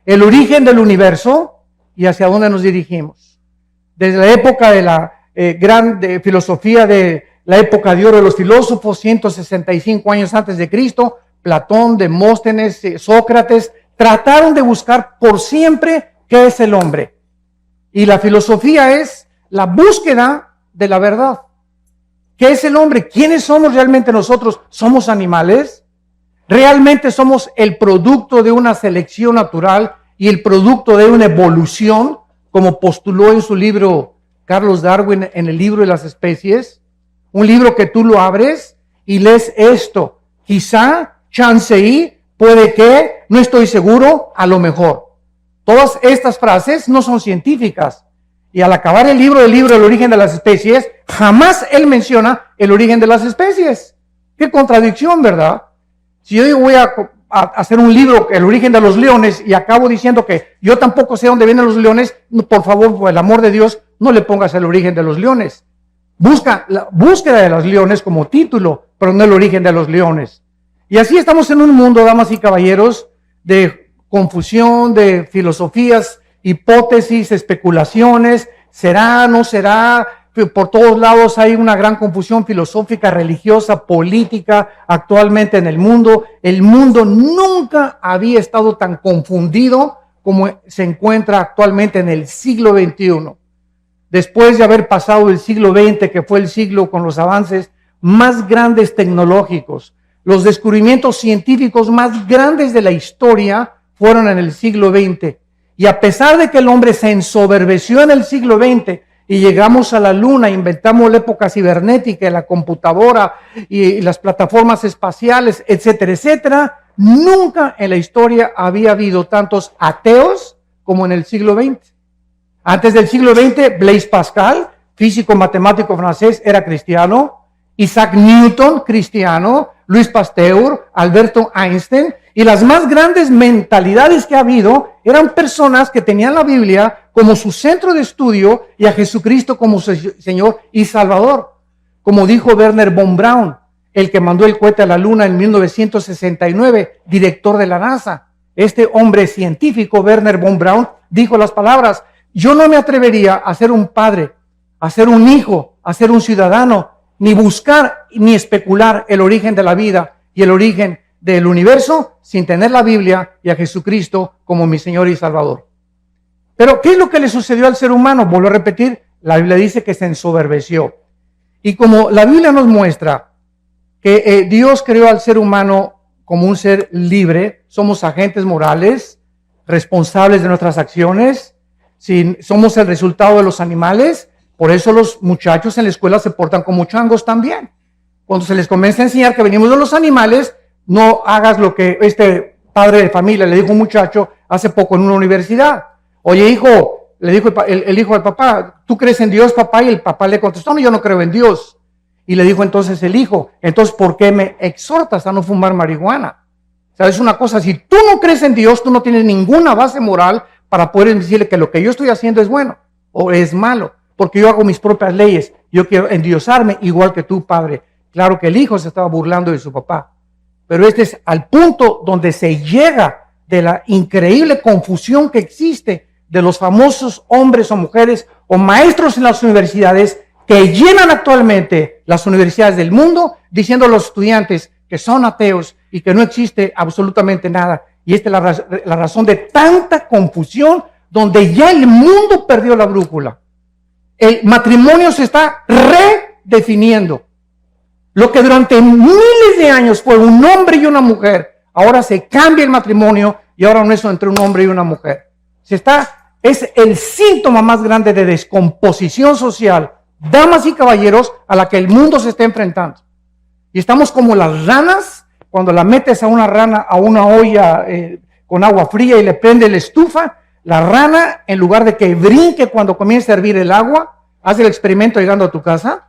el origen del universo y hacia dónde nos dirigimos. Desde la época de la gran filosofía de la época de oro de los filósofos, 165 años antes de Cristo, Platón, Demóstenes, Sócrates, trataron de buscar por siempre qué es el hombre. Y la filosofía es la búsqueda de la verdad. ¿Qué es el hombre? ¿Quiénes somos realmente nosotros? ¿Somos animales? ¿Realmente somos el producto de una selección natural y el producto de una evolución, como postuló en su libro Carlos Darwin en el libro de las especies? Un libro que tú lo abres y lees esto. Quizá, chance y, puede que, no estoy seguro, a lo mejor. Todas estas frases no son científicas. Y al acabar el libro del origen de las especies, jamás él menciona el origen de las especies. Qué contradicción, ¿verdad? Si yo digo voy a hacer un libro, el origen de los leones, y acabo diciendo que yo tampoco sé dónde vienen los leones, por favor, por el amor de Dios, no le pongas el origen de los leones. Busca la búsqueda de los leones como título, pero no el origen de los leones. Y así estamos en un mundo, damas y caballeros, de confusión, de filosofías, hipótesis, especulaciones, será, no será. Por todos lados hay una gran confusión filosófica, religiosa, política actualmente en el mundo. El mundo nunca había estado tan confundido como se encuentra actualmente en el siglo XXI. Después de haber pasado el siglo XX, que fue el siglo con los avances más grandes tecnológicos, los descubrimientos científicos más grandes de la historia fueron en el siglo XX. Y a pesar de que el hombre se ensoberbeció en el siglo XX y llegamos a la luna, inventamos la época cibernética, la computadora y las plataformas espaciales, etcétera, etcétera, nunca en la historia había habido tantos ateos como en el siglo XX. Antes del siglo XX, Blaise Pascal, físico matemático francés, era cristiano. Isaac Newton, cristiano. Louis Pasteur, Alberto Einstein. Y las más grandes mentalidades que ha habido eran personas que tenían la Biblia como su centro de estudio y a Jesucristo como su Señor y Salvador. Como dijo Wernher von Braun, el que mandó el cohete a la luna en 1969, director de la NASA. Este hombre científico, Wernher von Braun, dijo las palabras: yo no me atrevería a ser un padre, a ser un hijo, a ser un ciudadano, ni buscar ni especular el origen de la vida y el origen del universo sin tener la Biblia y a Jesucristo como mi Señor y Salvador. Pero, ¿qué es lo que le sucedió al ser humano? Vuelvo a repetir, la Biblia dice que se ensoberbeció. Y como la Biblia nos muestra que Dios creó al ser humano como un ser libre, somos agentes morales, responsables de nuestras acciones, si somos el resultado de los animales, por eso los muchachos en la escuela se portan como changos también. Cuando se les comienza a enseñar que venimos de los animales, no hagas lo que este padre de familia le dijo a un muchacho hace poco en una universidad. Oye, hijo, le dijo el hijo al papá, ¿tú crees en Dios, papá? Y el papá le contestó, no, yo no creo en Dios. Y le dijo entonces el hijo, entonces, ¿por qué me exhortas a no fumar marihuana? ¿Sabes una cosa? Si tú no crees en Dios, tú no tienes ninguna base moral para poder decirle que lo que yo estoy haciendo es bueno o es malo, porque yo hago mis propias leyes. Yo quiero endiosarme igual que tú, padre. Claro que el hijo se estaba burlando de su papá. Pero este es al punto donde se llega de la increíble confusión que existe de los famosos hombres o mujeres o maestros en las universidades que llenan actualmente las universidades del mundo diciendo a los estudiantes que son ateos y que no existe absolutamente nada. Y esta es la razón de tanta confusión, donde ya el mundo perdió la brújula. El matrimonio se está redefiniendo. Lo que durante miles de años fue un hombre y una mujer, ahora se cambia el matrimonio y ahora no es entre un hombre y una mujer. Es el síntoma más grande de descomposición social, damas y caballeros, a la que el mundo se está enfrentando. Y estamos como las ranas, cuando la metes a una rana a una olla con agua fría y le prende la estufa, la rana, en lugar de que brinque cuando comience a hervir el agua, hace el experimento llegando a tu casa,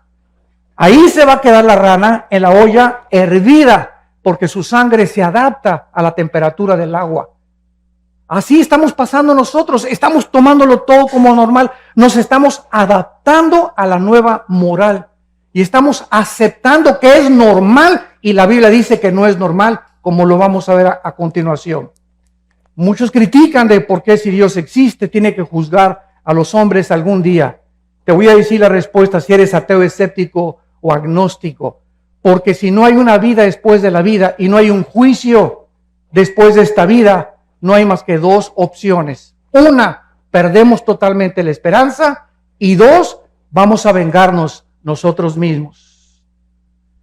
ahí se va a quedar la rana en la olla hervida, porque su sangre se adapta a la temperatura del agua. Así estamos pasando nosotros, estamos tomándolo todo como normal, nos estamos adaptando a la nueva moral y estamos aceptando que es normal y la Biblia dice que no es normal, como lo vamos a ver a continuación. Muchos critican de por qué si Dios existe tiene que juzgar a los hombres algún día. Te voy a decir la respuesta si eres ateo, escéptico o agnóstico. Porque si no hay una vida después de la vida y no hay un juicio después de esta vida, no hay más que dos opciones. Una, perdemos totalmente la esperanza, y dos, vamos a vengarnos nosotros mismos.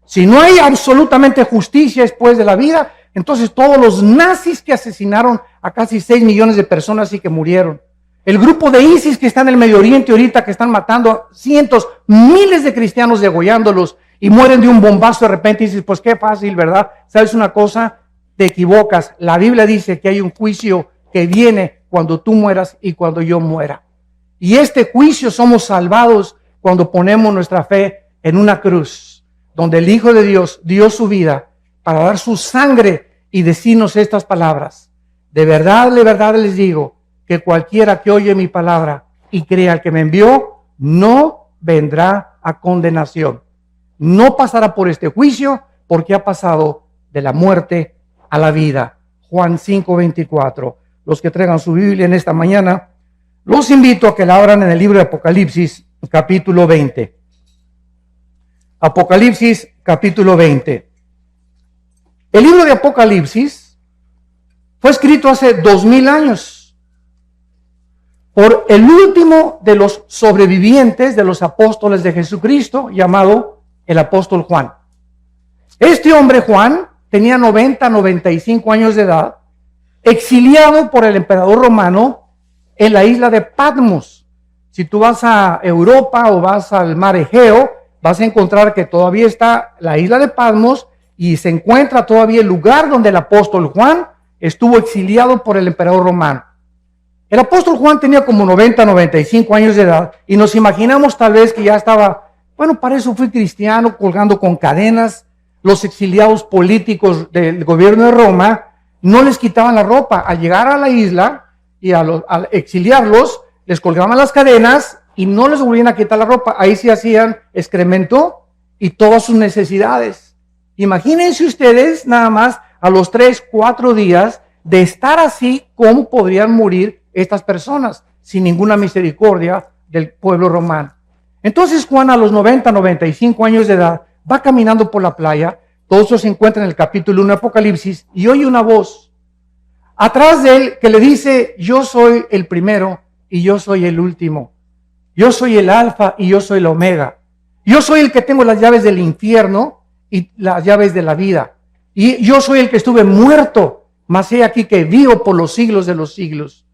Si no hay absolutamente justicia después de la vida, entonces todos los nazis que asesinaron a casi 6 millones de personas y que murieron, el grupo de ISIS que está en el Medio Oriente ahorita, que están matando a cientos, miles de cristianos, degollándolos, y mueren de un bombazo de repente, y dices, pues qué fácil, ¿verdad? ¿Sabes una cosa? Te equivocas. La Biblia dice que hay un juicio que viene cuando tú mueras y cuando yo muera. Y este juicio somos salvados cuando ponemos nuestra fe en una cruz, donde el Hijo de Dios dio su vida para dar su sangre y decirnos estas palabras. De verdad les digo que cualquiera que oye mi palabra y crea al que me envió, no vendrá a condenación. No pasará por este juicio porque ha pasado de la muerte a la vida. Juan 5:24. Los que traigan su Biblia en esta mañana, los invito a que la abran en el libro de Apocalipsis, capítulo 20. Apocalipsis, capítulo 20. El libro de Apocalipsis fue escrito hace 2000 años por el último de los sobrevivientes de los apóstoles de Jesucristo, llamado el apóstol Juan. Este hombre Juan tenía 95 años de edad, exiliado por el emperador romano en la isla de Patmos. Si tú vas a Europa o vas al mar Egeo, vas a encontrar que todavía está la isla de Patmos y se encuentra todavía el lugar donde el apóstol Juan estuvo exiliado por el emperador romano. El apóstol Juan tenía como 95 años de edad y nos imaginamos tal vez que ya estaba, bueno, para eso fui cristiano, colgando con cadenas. Los exiliados políticos del gobierno de Roma no les quitaban la ropa. Al llegar a la isla y al exiliarlos, les colgaban las cadenas y no les volvían a quitar la ropa. Ahí sí hacían excremento y todas sus necesidades. Imagínense ustedes nada más a los 3-4 días de estar así, cómo podrían morir estas personas sin ninguna misericordia del pueblo romano. Entonces Juan a los 95 años de edad va caminando por la playa. Todo eso se encuentra en el capítulo 1 de Apocalipsis y oye una voz atrás de él que le dice: yo soy el primero y yo soy el último. Yo soy el alfa y yo soy el omega. Yo soy el que tengo las llaves del infierno y las llaves de la vida. Y yo soy el que estuve muerto, mas he aquí que vivo por los siglos de los siglos.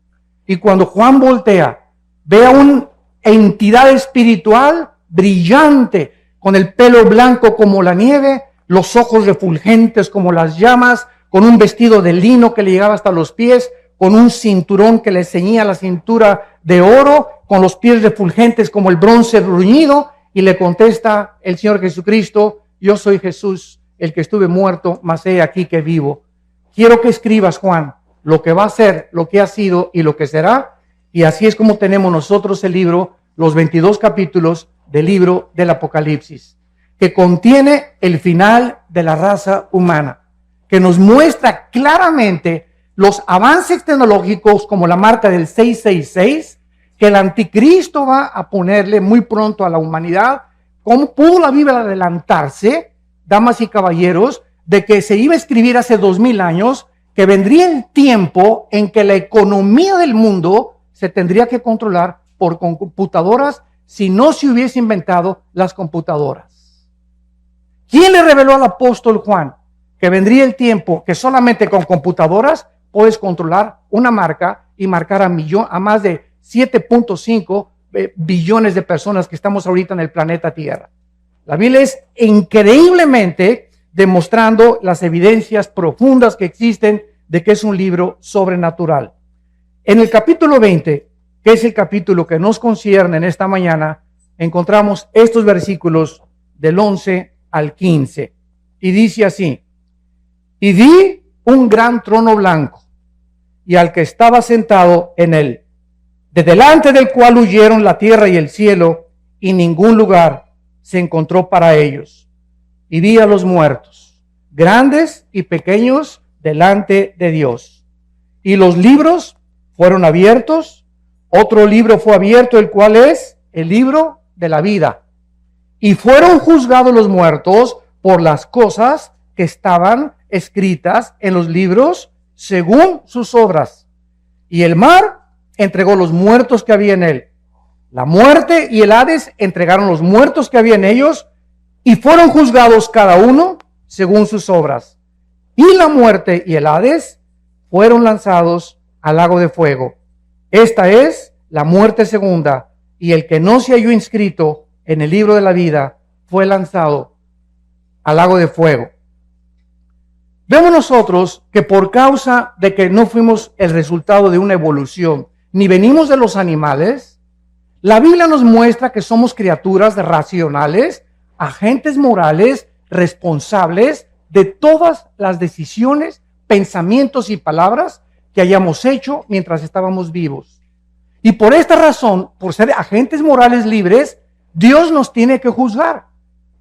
Y cuando Juan voltea, ve a una entidad espiritual brillante, con el pelo blanco como la nieve, los ojos refulgentes como las llamas, con un vestido de lino que le llegaba hasta los pies, con un cinturón que le ceñía la cintura de oro, con los pies refulgentes como el bronce bruñido, y le contesta el Señor Jesucristo: yo soy Jesús, el que estuve muerto, mas he aquí que vivo. Quiero que escribas, Juan, lo que va a ser, lo que ha sido y lo que será, y así es como tenemos nosotros el libro, los 22 capítulos del libro del Apocalipsis, que contiene el final de la raza humana, que nos muestra claramente los avances tecnológicos como la marca del 666, que el anticristo va a ponerle muy pronto a la humanidad. ¿Cómo pudo la Biblia adelantarse, damas y caballeros, de que se iba a escribir hace 2000 años, que vendría el tiempo en que la economía del mundo se tendría que controlar por computadoras si no se hubiese inventado las computadoras? ¿Quién le reveló al apóstol Juan que vendría el tiempo que solamente con computadoras puedes controlar una marca y marcar a más de 7.5 billones de personas que estamos ahorita en el planeta Tierra? La Biblia es increíblemente demostrando las evidencias profundas que existen de que es un libro sobrenatural. En el capítulo 20, que es el capítulo que nos concierne en esta mañana, encontramos estos versículos del 11 al 15. Y dice así: y vi un gran trono blanco y al que estaba sentado en él, de delante del cual huyeron la tierra y el cielo, y ningún lugar se encontró para ellos. Y vi a los muertos, grandes y pequeños, delante de Dios. Y los libros fueron abiertos. Otro libro fue abierto, el cual es el libro de la vida. Y fueron juzgados los muertos por las cosas que estaban escritas en los libros según sus obras. Y el mar entregó los muertos que había en él. La muerte y el Hades entregaron los muertos que había en ellos y fueron juzgados cada uno según sus obras. Y la muerte y el Hades fueron lanzados al lago de fuego. Esta es la muerte segunda, y el que no se halló inscrito en el libro de la vida fue lanzado al lago de fuego. Vemos nosotros que por causa de que no fuimos el resultado de una evolución, ni venimos de los animales, la Biblia nos muestra que somos criaturas racionales, agentes morales, responsables de todas las decisiones, pensamientos y palabras que hayamos hecho mientras estábamos vivos. Y por esta razón, por ser agentes morales libres, Dios nos tiene que juzgar.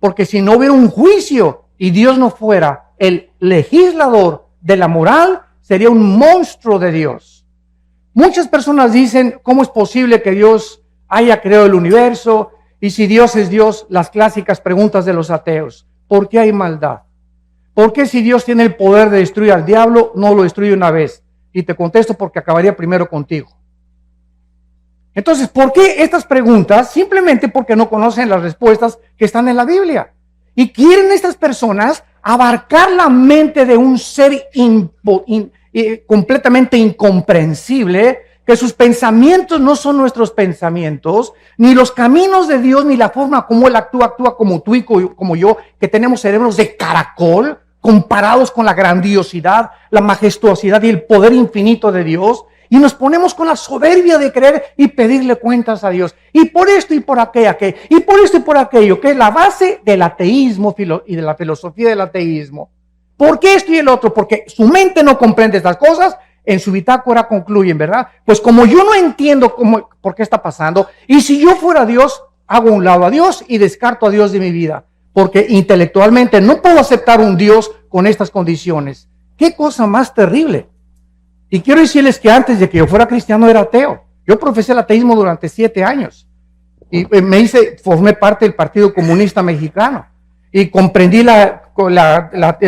Porque si no hubiera un juicio y Dios no fuera el legislador de la moral, sería un monstruo de Dios. Muchas personas dicen, ¿cómo es posible que Dios haya creado el universo? Y si Dios es Dios, las clásicas preguntas de los ateos. ¿Por qué hay maldad? ¿Por qué si Dios tiene el poder de destruir al diablo, no lo destruye una vez? Y te contesto porque acabaría primero contigo. Entonces, ¿por qué estas preguntas? Simplemente porque no conocen las respuestas que están en la Biblia. Y quieren estas personas abarcar la mente de un ser completamente incomprensible, que sus pensamientos no son nuestros pensamientos, ni los caminos de Dios, ni la forma como Él actúa como tú y como yo, que tenemos cerebros de caracol, comparados con la grandiosidad, la majestuosidad y el poder infinito de Dios. Y nos ponemos con la soberbia de creer y pedirle cuentas a Dios. Y por esto y por aquello, y por esto y por aquello, que es la base del ateísmo y de la filosofía del ateísmo. ¿Por qué esto y el otro? Porque su mente no comprende estas cosas, en su bitácora concluyen, ¿verdad? Pues como yo no entiendo por qué está pasando, y si yo fuera Dios, hago a un lado a Dios y descarto a Dios de mi vida. Porque intelectualmente no puedo aceptar un Dios con estas condiciones. ¡Qué cosa más terrible! Y quiero decirles que antes de que yo fuera cristiano era ateo. Yo profesé el ateísmo durante 7 años. Y formé parte del Partido Comunista Mexicano. Y comprendí la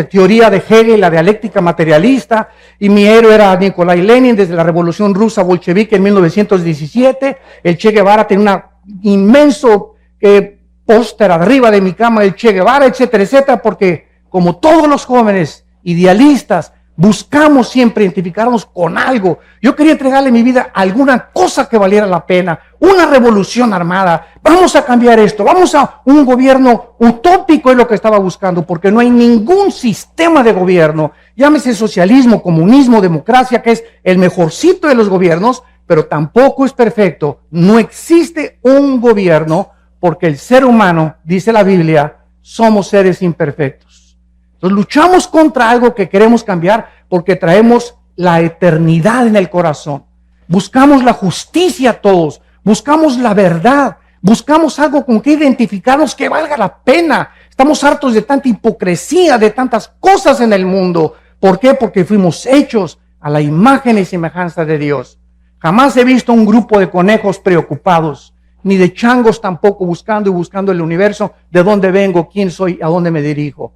teoría de Hegel, la dialéctica materialista. Y mi héroe era Nikolai Lenin desde la Revolución Rusa Bolchevique en 1917. El Che Guevara tenía un inmenso póster arriba de mi cama del Che Guevara, etcétera, etcétera. Porque como todos los jóvenes idealistas, buscamos siempre identificarnos con algo. Yo quería entregarle mi vida a alguna cosa que valiera la pena. Una revolución armada. Vamos a cambiar esto. Vamos a un gobierno utópico, es lo que estaba buscando, porque no hay ningún sistema de gobierno, llámese socialismo, comunismo, democracia, que es el mejorcito de los gobiernos, pero tampoco es perfecto. No existe un gobierno porque el ser humano, dice la Biblia, somos seres imperfectos. Entonces luchamos contra algo que queremos cambiar porque traemos la eternidad en el corazón. Buscamos la justicia todos, buscamos la verdad, buscamos algo con que identificarnos que valga la pena. Estamos hartos de tanta hipocresía, de tantas cosas en el mundo. ¿Por qué? Porque fuimos hechos a la imagen y semejanza de Dios. Jamás he visto un grupo de conejos preocupados, ni de changos tampoco buscando el universo, de dónde vengo, quién soy, a dónde me dirijo.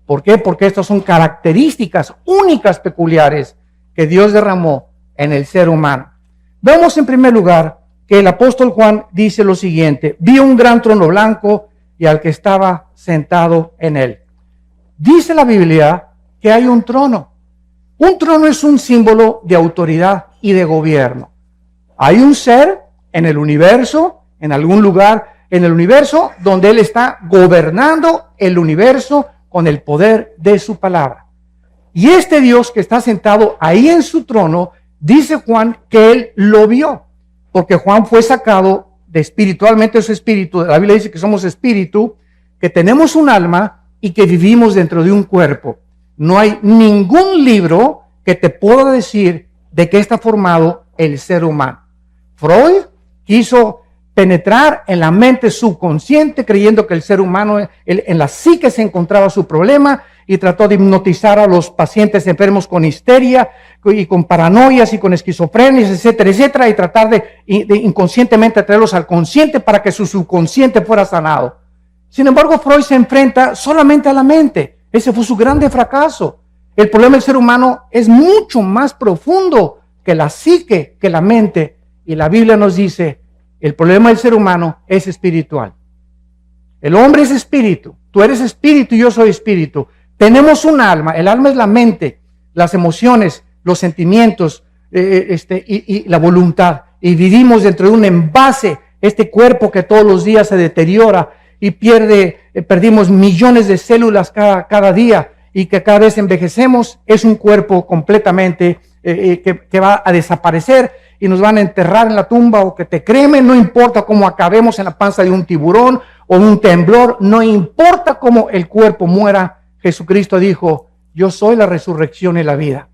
¿Por qué? Porque estas son características únicas, peculiares, que Dios derramó en el ser humano. Vemos en primer lugar que el apóstol Juan dice lo siguiente: vi un gran trono blanco y al que estaba sentado en él. Dice la Biblia que hay un trono. Un trono es un símbolo de autoridad y de gobierno. Hay un ser en el universo, en algún lugar en el universo, donde Él está gobernando el universo con el poder de su palabra. Y este Dios que está sentado ahí en su trono, dice Juan que Él lo vio, porque Juan fue sacado de espiritualmente su espíritu. La Biblia dice que somos espíritu, que tenemos un alma y que vivimos dentro de un cuerpo. No hay ningún libro que te pueda decir de qué está formado el ser humano. Freud quiso penetrar en la mente subconsciente creyendo que el ser humano, en la psique se encontraba su problema, y trató de hipnotizar a los pacientes enfermos con histeria y con paranoias y con esquizofrenias, etcétera, etcétera, y tratar de inconscientemente traerlos al consciente para que su subconsciente fuera sanado. Sin embargo, Freud se enfrenta solamente a la mente. Ese fue su grande fracaso. El problema del ser humano es mucho más profundo que la psique, que la mente. Y la Biblia nos dice, el problema del ser humano es espiritual. El hombre es espíritu. Tú eres espíritu y yo soy espíritu. Tenemos un alma. El alma es la mente, las emociones, los sentimientos y la voluntad. Y vivimos dentro de un envase, este cuerpo que todos los días se deteriora y perdimos millones de células cada día y que cada vez envejecemos. Es un cuerpo completamente que va a desaparecer y nos van a enterrar en la tumba o que te cremen. No importa cómo acabemos en la panza de un tiburón o un temblor, no importa cómo el cuerpo muera. Jesucristo dijo, yo soy la resurrección y la vida.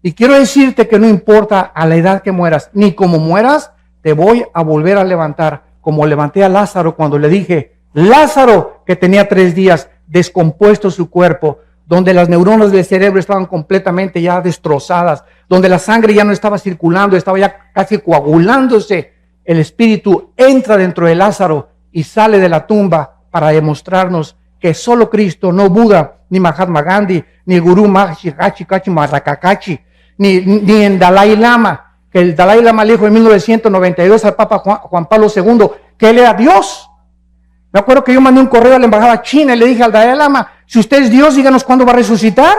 Y quiero decirte que no importa a la edad que mueras, ni cómo mueras, te voy a volver a levantar, como levanté a Lázaro cuando le dije, Lázaro, que tenía 3 días descompuesto su cuerpo, donde las neuronas del cerebro estaban completamente ya destrozadas, donde la sangre ya no estaba circulando, estaba ya casi coagulándose. El espíritu entra dentro de Lázaro y sale de la tumba para demostrarnos que solo Cristo, no Buda, ni Mahatma Gandhi, ni el Gurú Maharishi Kachi Marakakachi, ni el Dalai Lama, que el Dalai Lama le dijo en 1992 al Papa Juan Pablo II que él era Dios. Me acuerdo que yo mandé un correo a la embajada china y le dije al Dalai Lama, si usted es Dios, díganos cuándo va a resucitar.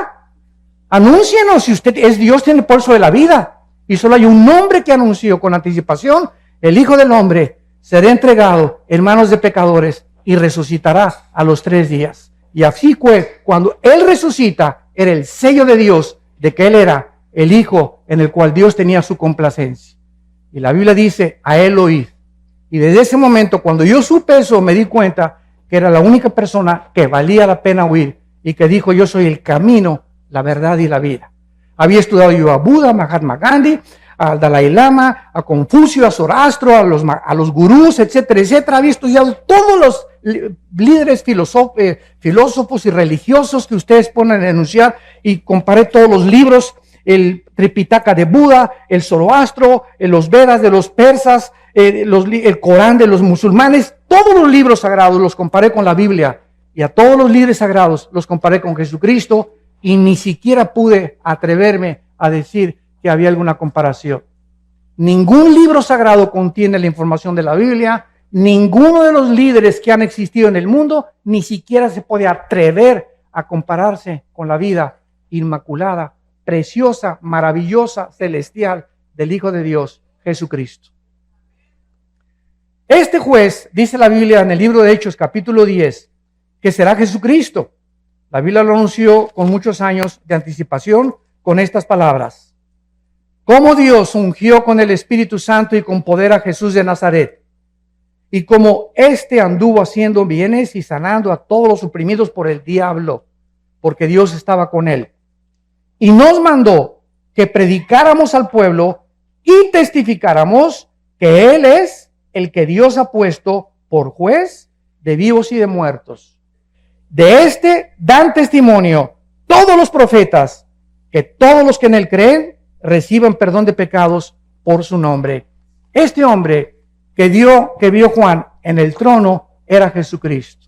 Anúncienos, si usted es Dios, tiene el pulso de la vida. Y solo hay un nombre que anunció con anticipación, el Hijo del Hombre será entregado en manos de pecadores y resucitará a los 3 días. Y así fue, cuando Él resucita, era el sello de Dios de que Él era el Hijo en el cual Dios tenía su complacencia. Y la Biblia dice, a Él oíd. Y desde ese momento, cuando yo supe eso, me di cuenta que era la única persona que valía la pena oír y que dijo, yo soy el camino, la verdad y la vida. Había estudiado yo a Buda, a Mahatma Gandhi, al Dalai Lama, a Confucio, a Zoroastro, a los gurús, etcétera, etcétera. Había estudiado todos los líderes filósofos y religiosos que ustedes ponen a enunciar y comparé todos los libros, el Tripitaka de Buda, el Zoroastro, los Vedas de los persas, el Corán de los musulmanes, todos los libros sagrados los comparé con la Biblia y a todos los líderes sagrados los comparé con Jesucristo y ni siquiera pude atreverme a decir que había alguna comparación. Ningún libro sagrado contiene la información de la Biblia, ninguno de los líderes que han existido en el mundo ni siquiera se puede atrever a compararse con la vida inmaculada, preciosa, maravillosa, celestial del Hijo de Dios, Jesucristo. Este juez, dice la Biblia en el libro de Hechos, capítulo 10, que será Jesucristo. La Biblia lo anunció con muchos años de anticipación con estas palabras. Como Dios ungió con el Espíritu Santo y con poder a Jesús de Nazaret, y como éste anduvo haciendo bienes y sanando a todos los oprimidos por el diablo, porque Dios estaba con él. Y nos mandó que predicáramos al pueblo y testificáramos que Él es el que Dios ha puesto por juez de vivos y de muertos. De este dan testimonio todos los profetas, que todos los que en Él creen reciban perdón de pecados por su nombre. Este hombre que vio Juan en el trono era Jesucristo.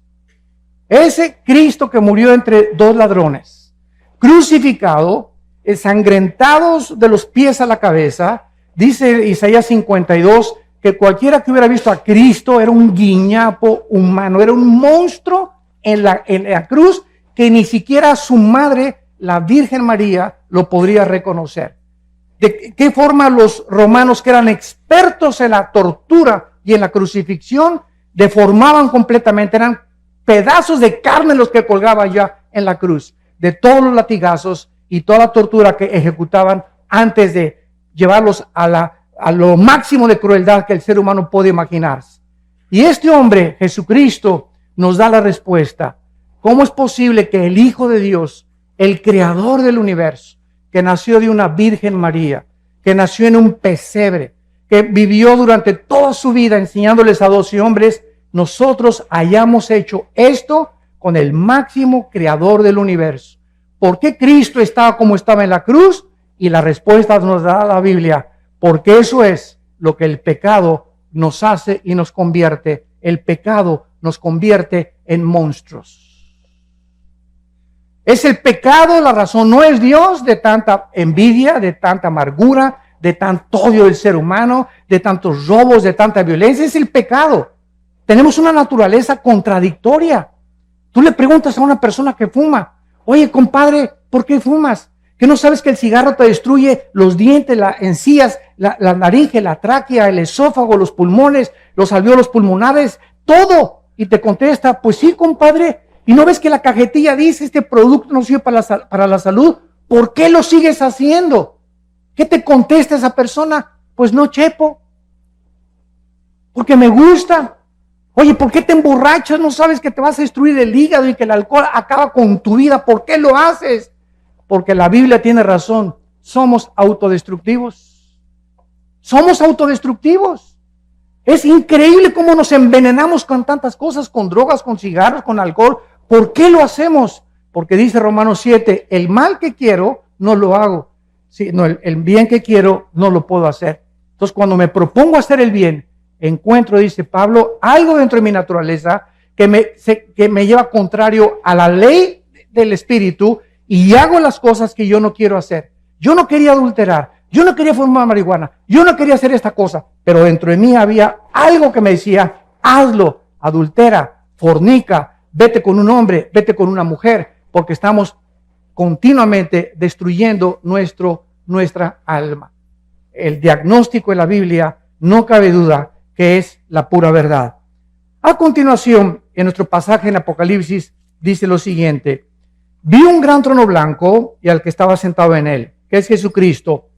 Ese Cristo que murió entre 2 ladrones, crucificado, ensangrentados de los pies a la cabeza. Dice Isaías 52 que cualquiera que hubiera visto a Cristo era un guiñapo humano, era un monstruo en la cruz que ni siquiera su madre, la Virgen María, lo podría reconocer. ¿De qué forma los romanos, que eran expertos en la tortura y en la crucifixión, deformaban completamente? Eran pedazos de carne los que colgaban ya en la cruz, de todos los latigazos y toda la tortura que ejecutaban antes de llevarlos a lo máximo de crueldad que el ser humano puede imaginarse. Y este hombre, Jesucristo, nos da la respuesta. ¿Cómo es posible que el Hijo de Dios, el creador del universo, que nació de una Virgen María, que nació en un pesebre, que vivió durante toda su vida enseñándoles a 12 hombres, nosotros hayamos hecho esto con el máximo creador del universo, ¿por qué Cristo estaba como estaba en la cruz? Y la respuesta nos da la Biblia, porque eso es lo que el pecado nos hace y nos convierte. El pecado nos convierte en monstruos. Es el pecado la razón, no es Dios de tanta envidia, de tanta amargura, de tanto odio del ser humano, de tantos robos, de tanta violencia. Es el pecado. Tenemos una naturaleza contradictoria. Tú le preguntas a una persona que fuma, oye, compadre, ¿por qué fumas? ¿Que no sabes que el cigarro te destruye los dientes, las encías, la laringe, la tráquea, el esófago, los pulmones, los alvéolos pulmonares, todo? Y te contesta, pues sí, compadre. ¿Y no ves que la cajetilla dice, este producto no sirve para la salud? ¿Por qué lo sigues haciendo? ¿Qué te contesta esa persona? Pues no, chepo, porque me gusta. Oye, ¿por qué te emborrachas? ¿No sabes que te vas a destruir el hígado y que el alcohol acaba con tu vida? ¿Por qué lo haces? Porque la Biblia tiene razón. Somos autodestructivos. Somos autodestructivos. Es increíble cómo nos envenenamos con tantas cosas, con drogas, con cigarros, con alcohol. ¿Por qué lo hacemos? Porque dice Romanos 7, el mal que quiero no lo hago. Sí, no, el bien que quiero no lo puedo hacer. Entonces, cuando me propongo hacer el bien, encuentro, dice Pablo, algo dentro de mi naturaleza que me lleva contrario a la ley del Espíritu y hago las cosas que yo no quiero hacer. Yo no quería adulterar, yo no quería fumar marihuana, yo no quería hacer esta cosa, pero dentro de mí había algo que me decía, hazlo, adultera, fornica, vete con un hombre, vete con una mujer, porque estamos continuamente destruyendo nuestra alma. El diagnóstico de la Biblia, no cabe duda que es la pura verdad. A continuación, en nuestro pasaje en Apocalipsis, dice lo siguiente: vi un gran trono blanco y al que estaba sentado en él, que es Jesucristo,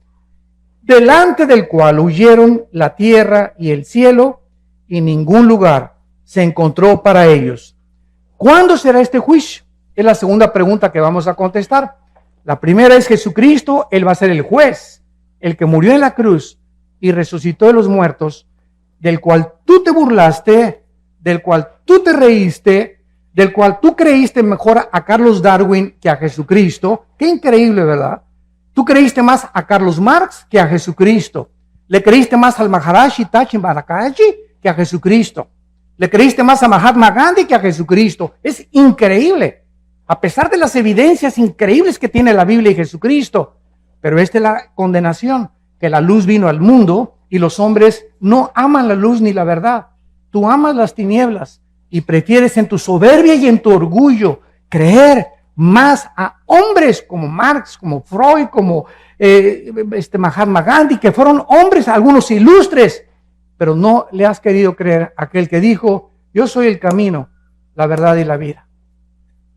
delante del cual huyeron la tierra y el cielo, y ningún lugar se encontró para ellos. ¿Cuándo será este juicio? Es la segunda pregunta que vamos a contestar. La primera es Jesucristo, Él va a ser el juez, el que murió en la cruz y resucitó de los muertos, del cual tú te burlaste, del cual tú te reíste, del cual tú creíste mejor a Carlos Darwin que a Jesucristo. Qué increíble, ¿verdad? Tú creíste más a Carlos Marx que a Jesucristo. Le creíste más al Maharaji Tachi Marakaji que a Jesucristo. Le creíste más a Mahatma Gandhi que a Jesucristo. Es increíble. A pesar de las evidencias increíbles que tiene la Biblia y Jesucristo. Pero esta es la condenación, que la luz vino al mundo y los hombres no aman la luz ni la verdad. Tú amas las tinieblas y prefieres en tu soberbia y en tu orgullo creer más a hombres como Marx, como Freud, como Mahatma Gandhi, que fueron hombres, algunos ilustres, pero no le has querido creer a aquel que dijo, yo soy el camino, la verdad y la vida.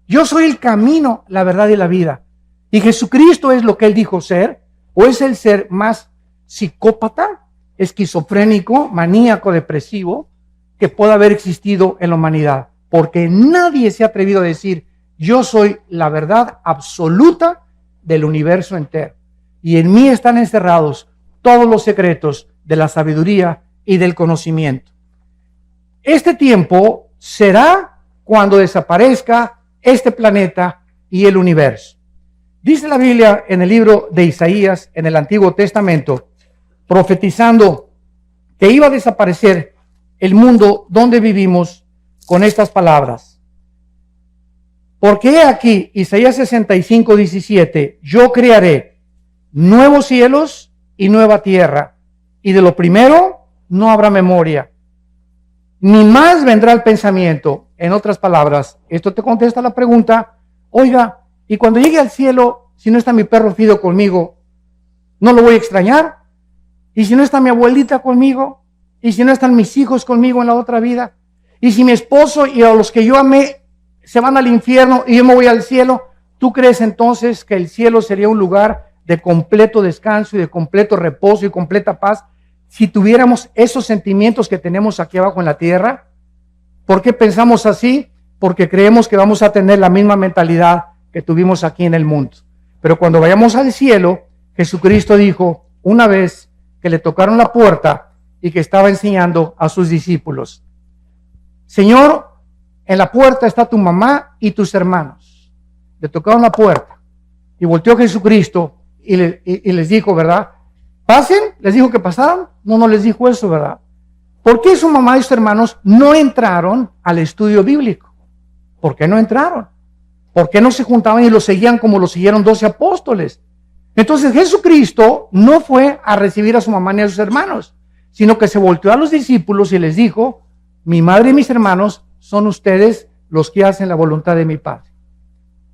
Yo soy el camino, la verdad y la vida. Y Jesucristo es lo que él dijo ser, o es el ser más psicópata, esquizofrénico, maníaco, depresivo, que pueda haber existido en la humanidad. Porque nadie se ha atrevido a decir, yo soy la verdad absoluta del universo entero. Y en mí están encerrados todos los secretos de la sabiduría y del conocimiento. Este tiempo será cuando desaparezca este planeta y el universo. Dice la Biblia en el libro de Isaías, en el Antiguo Testamento, profetizando que iba a desaparecer el mundo donde vivimos con estas palabras. Porque he aquí, Isaías 65, 17, yo crearé nuevos cielos y nueva tierra, y de lo primero no habrá memoria, ni más vendrá el pensamiento. En otras palabras, esto te contesta la pregunta, oiga, y cuando llegue al cielo, si no está mi perro Fido conmigo, ¿no lo voy a extrañar? Y si no está mi abuelita conmigo, y si no están mis hijos conmigo en la otra vida, y si mi esposo y a los que yo amé se van al infierno y yo me voy al cielo, ¿tú crees entonces que el cielo sería un lugar de completo descanso y de completo reposo y completa paz si tuviéramos esos sentimientos que tenemos aquí abajo en la tierra? ¿Por qué pensamos así? Porque creemos que vamos a tener la misma mentalidad que tuvimos aquí en el mundo. Pero cuando vayamos al cielo, Jesucristo dijo una vez que le tocaron la puerta y que estaba enseñando a sus discípulos, Señor, en la puerta está tu mamá y tus hermanos. Le tocaron la puerta. Y volteó Jesucristo y les dijo, ¿verdad? Pasen, les dijo que pasaran. No les dijo eso, ¿verdad? ¿Por qué su mamá y sus hermanos no entraron al estudio bíblico? ¿Por qué no entraron? ¿Por qué no se juntaban y lo seguían como lo siguieron 12 apóstoles? Entonces Jesucristo no fue a recibir a su mamá ni a sus hermanos, sino que se volteó a los discípulos y les dijo, mi madre y mis hermanos son ustedes los que hacen la voluntad de mi Padre.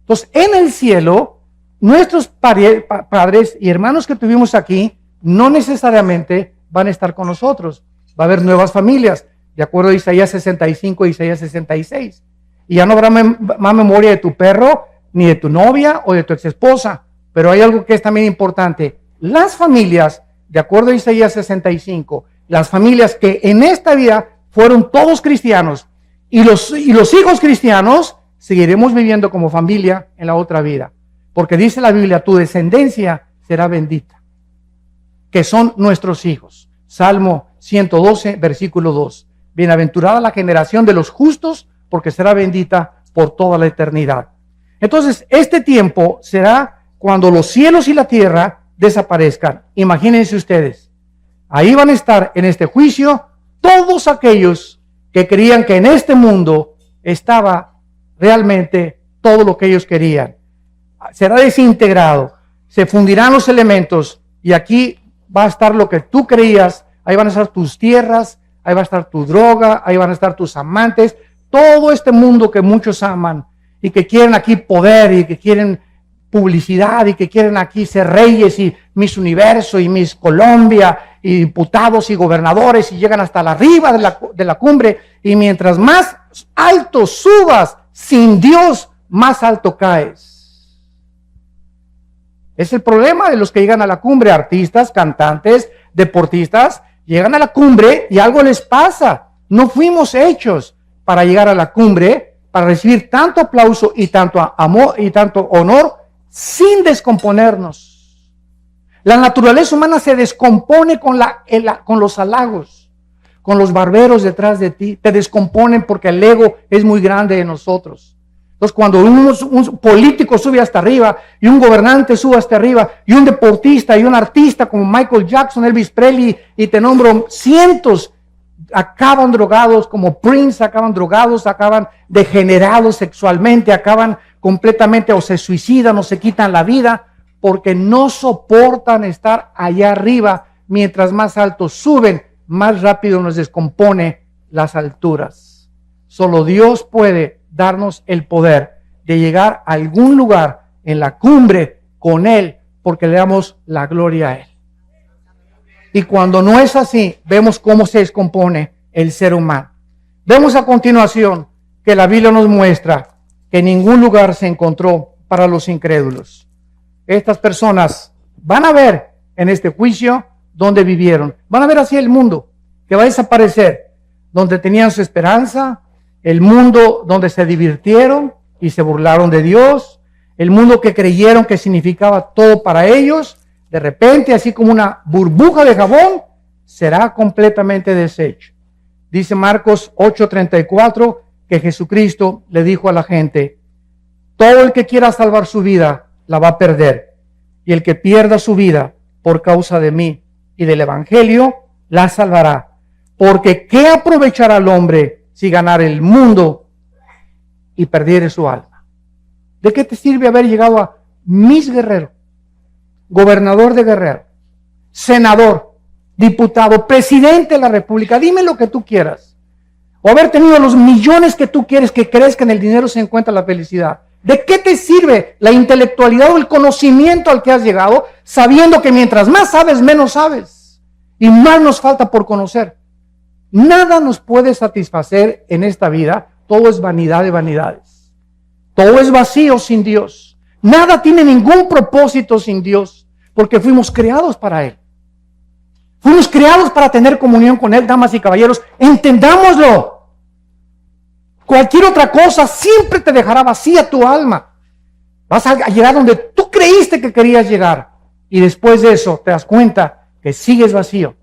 Entonces, en el cielo, nuestros padres y hermanos que tuvimos aquí no necesariamente van a estar con nosotros. Va a haber nuevas familias, de acuerdo a Isaías 65 y Isaías 66. Y ya no habrá más memoria de tu perro, ni de tu novia o de tu exesposa. Pero hay algo que es también importante. Las familias, de acuerdo a Isaías 65, las familias que en esta vida fueron todos cristianos y los hijos cristianos, seguiremos viviendo como familia en la otra vida. Porque dice la Biblia, tu descendencia será bendita, que son nuestros hijos. Salmo 112, versículo 2. Bienaventurada la generación de los justos, porque será bendita por toda la eternidad. Entonces, este tiempo será cuando los cielos y la tierra desaparezcan. Imagínense ustedes, ahí van a estar en este juicio todos aquellos que creían que en este mundo estaba realmente todo lo que ellos querían. Será desintegrado, se fundirán los elementos y aquí va a estar lo que tú creías. Ahí van a estar tus tierras, ahí va a estar tu droga, ahí van a estar tus amantes, todo este mundo que muchos aman y que quieren aquí poder y que quieren publicidad y que quieren aquí ser reyes y Miss Universo y Miss Colombia y diputados y gobernadores y llegan hasta la arriba de la cumbre, y mientras más alto subas sin Dios, más alto caes. Es el problema de los que llegan a la cumbre, artistas, cantantes, deportistas, llegan a la cumbre y algo les pasa. No fuimos hechos para llegar a la cumbre, para recibir tanto aplauso y tanto amor y tanto honor sin descomponernos. La naturaleza humana se descompone con los halagos, con los barberos detrás de ti. Te descomponen porque el ego es muy grande de nosotros. Entonces, cuando un político sube hasta arriba y un gobernante sube hasta arriba y un deportista y un artista como Michael Jackson, Elvis Presley y te nombro cientos, acaban drogados, como Prince, acaban drogados, acaban degenerados sexualmente, acaban completamente o se suicidan o se quitan la vida porque no soportan estar allá arriba. Mientras más altos suben, más rápido nos descompone las alturas. Solo Dios puede darnos el poder de llegar a algún lugar en la cumbre con Él, porque le damos la gloria a Él. Y cuando no es así, vemos cómo se descompone el ser humano. Vemos a continuación que la Biblia nos muestra que ningún lugar se encontró para los incrédulos. Estas personas van a ver en este juicio donde vivieron. Van a ver así el mundo que va a desaparecer, donde tenían su esperanza, el mundo donde se divirtieron y se burlaron de Dios, el mundo que creyeron que significaba todo para ellos. De repente, así como una burbuja de jabón, será completamente deshecho. Dice Marcos 8:34 que Jesucristo le dijo a la gente, todo el que quiera salvar su vida la va a perder, y el que pierda su vida por causa de mí y del evangelio la salvará. Porque ¿qué aprovechará el hombre si ganara el mundo y perdiere su alma? ¿De qué te sirve haber llegado a Miss Guerrero, gobernador de Guerrero, senador, diputado, presidente de la República? Dime lo que tú quieras. O haber tenido los millones que tú quieres, que crees que en el dinero se encuentra la felicidad. ¿De qué te sirve la intelectualidad o el conocimiento al que has llegado, sabiendo que mientras más sabes, menos sabes? Y más nos falta por conocer. Nada nos puede satisfacer en esta vida. Todo es vanidad de vanidades. Todo es vacío sin Dios. Nada tiene ningún propósito sin Dios, porque fuimos creados para Él. Fuimos creados para tener comunión con Él, damas y caballeros. Entendámoslo. Cualquier otra cosa siempre te dejará vacía tu alma. Vas a llegar donde tú creíste que querías llegar. Y después de eso te das cuenta que sigues vacío.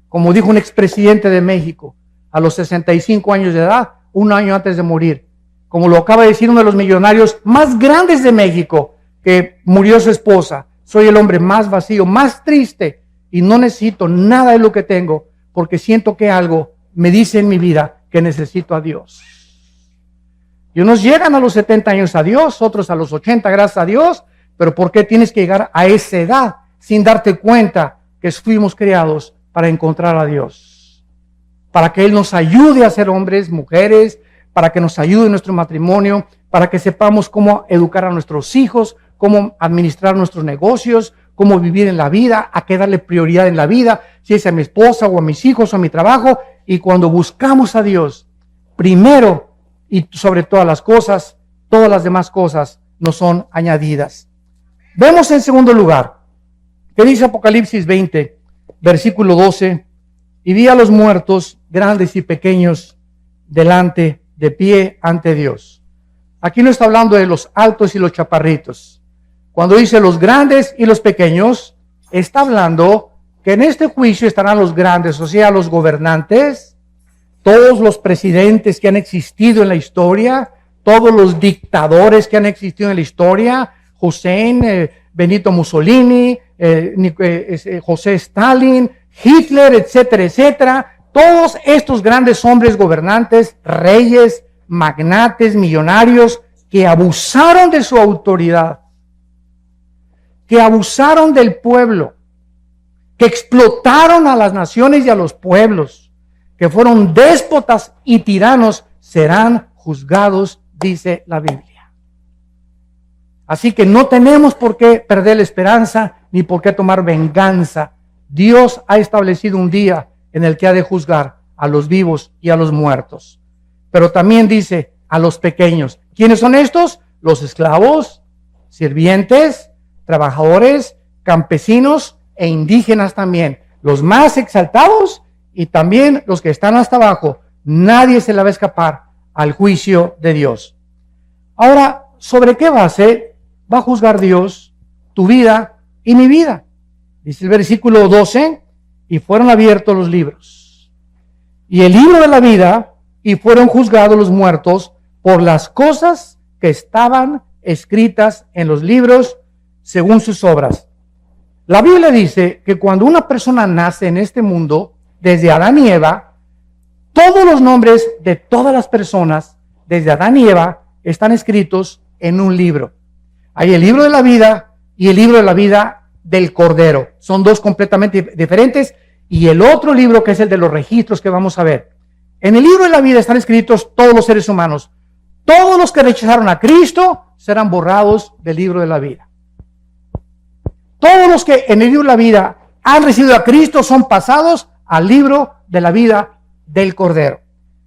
Como dijo un expresidente de México, a los 65 años de edad, un año antes de morir. Como lo acaba de decir uno de los millonarios más grandes de México, que murió su esposa. Soy el hombre más vacío, más triste y no necesito nada de lo que tengo porque siento que algo me dice en mi vida que necesito a Dios. Y unos llegan a los 70 años a Dios, otros a los 80, gracias a Dios, pero ¿por qué tienes que llegar a esa edad sin darte cuenta que fuimos creados para encontrar a Dios? Para que Él nos ayude a ser hombres, mujeres, para que nos ayude en nuestro matrimonio, para que sepamos cómo educar a nuestros hijos, cómo administrar nuestros negocios, cómo vivir en la vida, a qué darle prioridad en la vida, si es a mi esposa o a mis hijos o a mi trabajo. Y cuando buscamos a Dios, primero y sobre todas las cosas, todas las demás cosas nos son añadidas. Vemos en segundo lugar, que dice Apocalipsis 20, versículo 12, y vi a los muertos, grandes y pequeños, delante, de pie ante Dios. Aquí no está hablando de los altos y los chaparritos. Cuando dice los grandes y los pequeños, está hablando que en este juicio estarán los grandes, o sea, los gobernantes, todos los presidentes que han existido en la historia, todos los dictadores que han existido en la historia, Hussein, Benito Mussolini, José Stalin, Hitler, etcétera, etcétera. Todos estos grandes hombres gobernantes, reyes, magnates, millonarios, que abusaron de su autoridad, que abusaron del pueblo, que explotaron a las naciones y a los pueblos, que fueron déspotas y tiranos, serán juzgados, dice la Biblia. Así que no tenemos por qué perder la esperanza ni por qué tomar venganza. Dios ha establecido un día en el que ha de juzgar a los vivos y a los muertos. Pero también dice a los pequeños. ¿Quiénes son estos? Los esclavos, sirvientes, trabajadores, campesinos e indígenas también. Los más exaltados y también los que están hasta abajo. Nadie se le va a escapar al juicio de Dios. Ahora, ¿sobre qué base va a juzgar Dios tu vida y mi vida? Dice el versículo 12, y fueron abiertos los libros. Y el libro de la vida, y fueron juzgados los muertos por las cosas que estaban escritas en los libros según sus obras. La Biblia dice que cuando una persona nace en este mundo, desde Adán y Eva, todos los nombres de todas las personas, desde Adán y Eva, están escritos en un libro. Hay el libro de la vida y el libro de la vida del Cordero. Son dos completamente diferentes. Y el otro libro que es el de los registros que vamos a ver. En el libro de la vida están escritos todos los seres humanos. Todos los que rechazaron a Cristo serán borrados del libro de la vida. Todos los que en el libro de la vida han recibido a Cristo son pasados al libro de la vida del Cordero.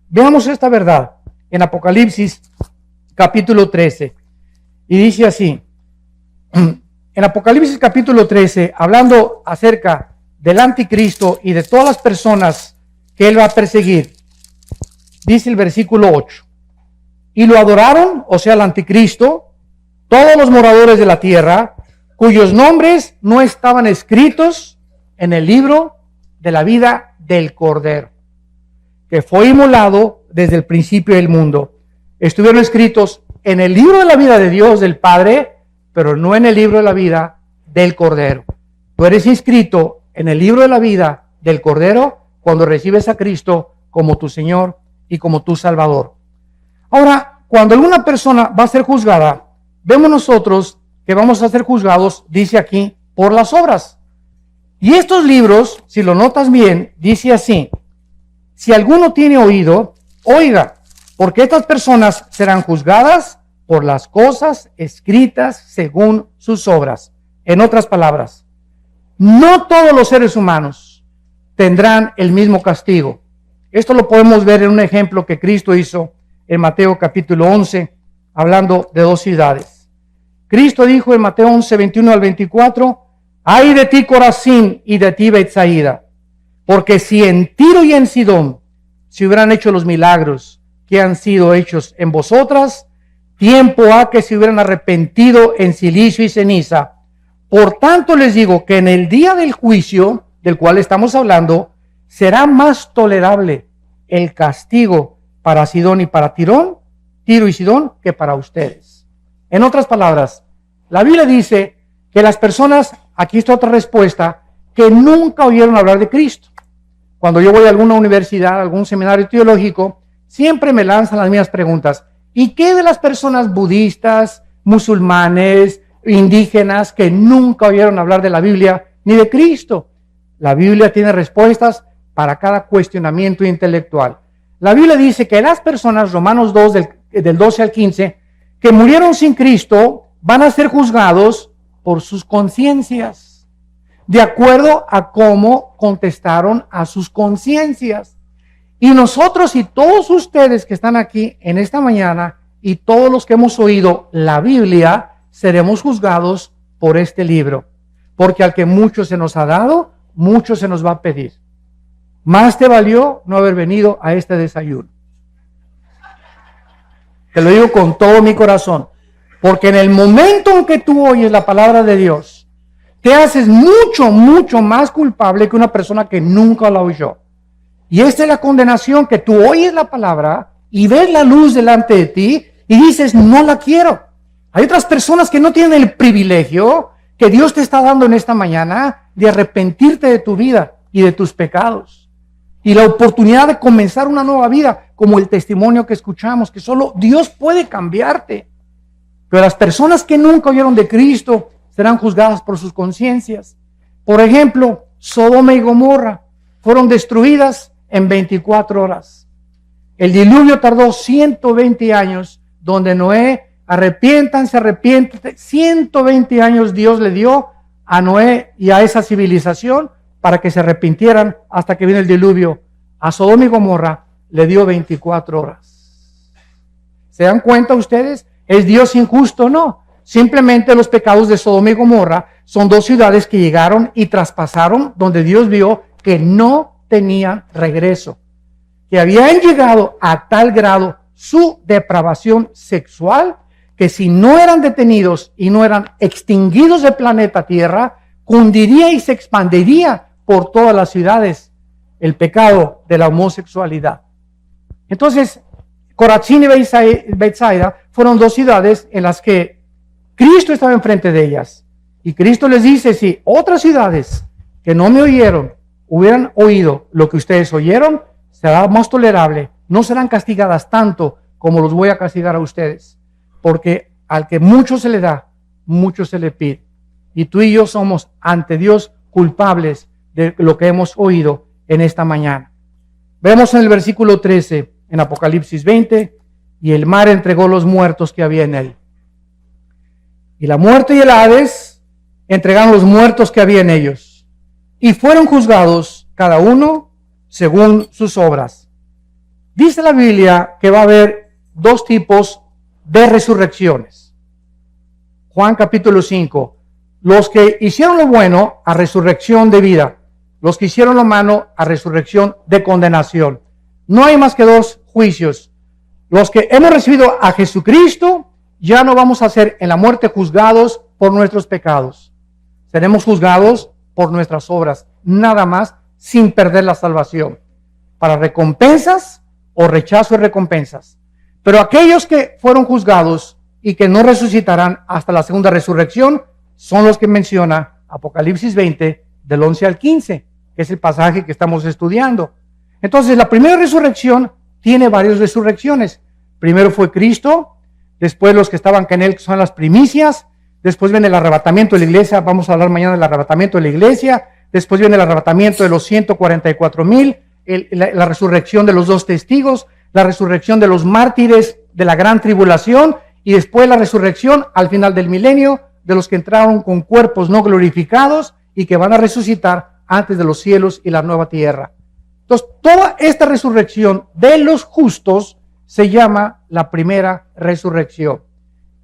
Veamos esta verdad en Apocalipsis capítulo 13. Y dice así, en Apocalipsis capítulo 13, hablando acerca del anticristo y de todas las personas que él va a perseguir, dice el versículo 8, y lo adoraron, o sea, el anticristo, todos los moradores de la tierra, cuyos nombres no estaban escritos en el libro de la vida del Cordero, que fue inmolado desde el principio del mundo. Estuvieron escritos en el libro de la vida de Dios, del Padre, pero no en el libro de la vida del Cordero. Tú eres inscrito en el libro de la vida del Cordero cuando recibes a Cristo como tu Señor y como tu Salvador. Ahora, cuando alguna persona va a ser juzgada, vemos nosotros que vamos a ser juzgados, dice aquí, por las obras. Y estos libros, si lo notas bien, dice así: si alguno tiene oído, oiga, porque estas personas serán juzgadas por las cosas escritas según sus obras. En otras palabras, no todos los seres humanos tendrán el mismo castigo. Esto lo podemos ver en un ejemplo que Cristo hizo en Mateo capítulo 11, hablando de dos ciudades. Cristo dijo en Mateo 11, 21 al 24, ay de ti Corazín y de ti Betsaida, porque si en Tiro y en Sidón se hubieran hecho los milagros que han sido hechos en vosotras, tiempo ha que se hubieran arrepentido en silicio y ceniza. Por tanto les digo que en el día del juicio, del cual estamos hablando, será más tolerable el castigo para Sidón y para Tiro y Sidón, que para ustedes. En otras palabras, La Biblia dice que las personas, aquí está otra respuesta, que nunca oyeron hablar de Cristo. Cuando yo voy a alguna universidad, a algún seminario teológico, siempre me lanzan las mismas preguntas. ¿Y qué de las personas budistas, musulmanes, indígenas que nunca oyeron hablar de la Biblia ni de Cristo? La Biblia tiene respuestas para cada cuestionamiento intelectual. La Biblia dice que las personas, Romanos 2, del 12 al 15, que murieron sin Cristo, van a ser juzgados por sus conciencias, de acuerdo a cómo contestaron a sus conciencias. Y nosotros y todos ustedes que están aquí en esta mañana y todos los que hemos oído la Biblia, seremos juzgados por este libro. Porque al que mucho se nos ha dado, mucho se nos va a pedir. Más te valió no haber venido a este desayuno. Te lo digo con todo mi corazón. Porque en el momento en que tú oyes la palabra de Dios, te haces mucho, mucho más culpable que una persona que nunca la oyó. Y esta es la condenación, que tú oyes la palabra y ves la luz delante de ti y dices, no la quiero. Hay otras personas que no tienen el privilegio que Dios te está dando en esta mañana de arrepentirte de tu vida y de tus pecados. Y la oportunidad de comenzar una nueva vida, como el testimonio que escuchamos, que solo Dios puede cambiarte. Pero las personas que nunca oyeron de Cristo serán juzgadas por sus conciencias. Por ejemplo, Sodoma y Gomorra fueron destruidas en 24 horas. El diluvio tardó 120 años, donde Noé, arrepiéntanse, 120 años Dios le dio a Noé y a esa civilización para que se arrepintieran hasta que viene el diluvio. A Sodoma y Gomorra le dio 24 horas. ¿Se dan cuenta ustedes? ¿Es Dios injusto? No. Simplemente los pecados de Sodoma y Gomorra son dos ciudades que llegaron y traspasaron donde Dios vio que no tenían regreso, que habían llegado a tal grado su depravación sexual que si no eran detenidos y no eran extinguidos del planeta Tierra, cundiría y se expandiría por todas las ciudades el pecado de la homosexualidad. Entonces, Corazín y Betsaida fueron dos ciudades en las que Cristo estaba enfrente de ellas. Y Cristo les dice, si otras ciudades que no me oyeron hubieran oído lo que ustedes oyeron, será más tolerable, no serán castigadas tanto como los voy a castigar a ustedes. Porque al que mucho se le da, mucho se le pide. Y tú y yo somos ante Dios culpables de lo que hemos oído en esta mañana. Vemos en el versículo 13, en Apocalipsis 20, y el mar entregó los muertos que había en él. Y la muerte y el Hades entregaron los muertos que había en ellos. Y fueron juzgados cada uno según sus obras. Dice la Biblia que va a haber dos tipos de resurrecciones. Juan capítulo 5. Los que hicieron lo bueno a resurrección de vida. Los que hicieron lo malo a resurrección de condenación. No hay más que dos juicios. Los que hemos recibido a Jesucristo, ya no vamos a ser en la muerte juzgados por nuestros pecados. Seremos juzgados por nuestras obras, nada más, sin perder la salvación. Para recompensas o rechazo de recompensas. Pero aquellos que fueron juzgados y que no resucitarán hasta la segunda resurrección, son los que menciona Apocalipsis 20, del 11 al 15, que es el pasaje que estamos estudiando. Entonces, la primera resurrección tiene varias resurrecciones. Primero fue Cristo, después los que estaban con él, que son las primicias, después viene el arrebatamiento de la iglesia, vamos a hablar mañana del arrebatamiento de la iglesia, después viene el arrebatamiento de los 144,000, la resurrección de los dos testigos, la resurrección de los mártires de la gran tribulación, y después la resurrección al final del milenio de los que entraron con cuerpos no glorificados y que van a resucitar antes de los cielos y la nueva tierra. Entonces, toda esta resurrección de los justos se llama la primera resurrección.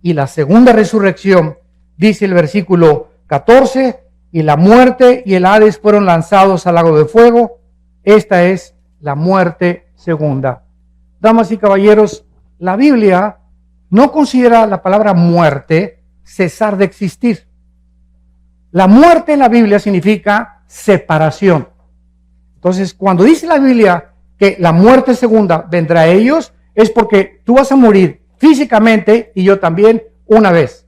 Y la segunda resurrección, dice el versículo 14, y la muerte y el Hades fueron lanzados al lago de fuego. Esta es la muerte segunda. Damas y caballeros, la Biblia no considera la palabra muerte cesar de existir. La muerte en la Biblia significa separación. Entonces, cuando dice la Biblia que la muerte segunda vendrá a ellos, es porque tú vas a morir físicamente y yo también una vez.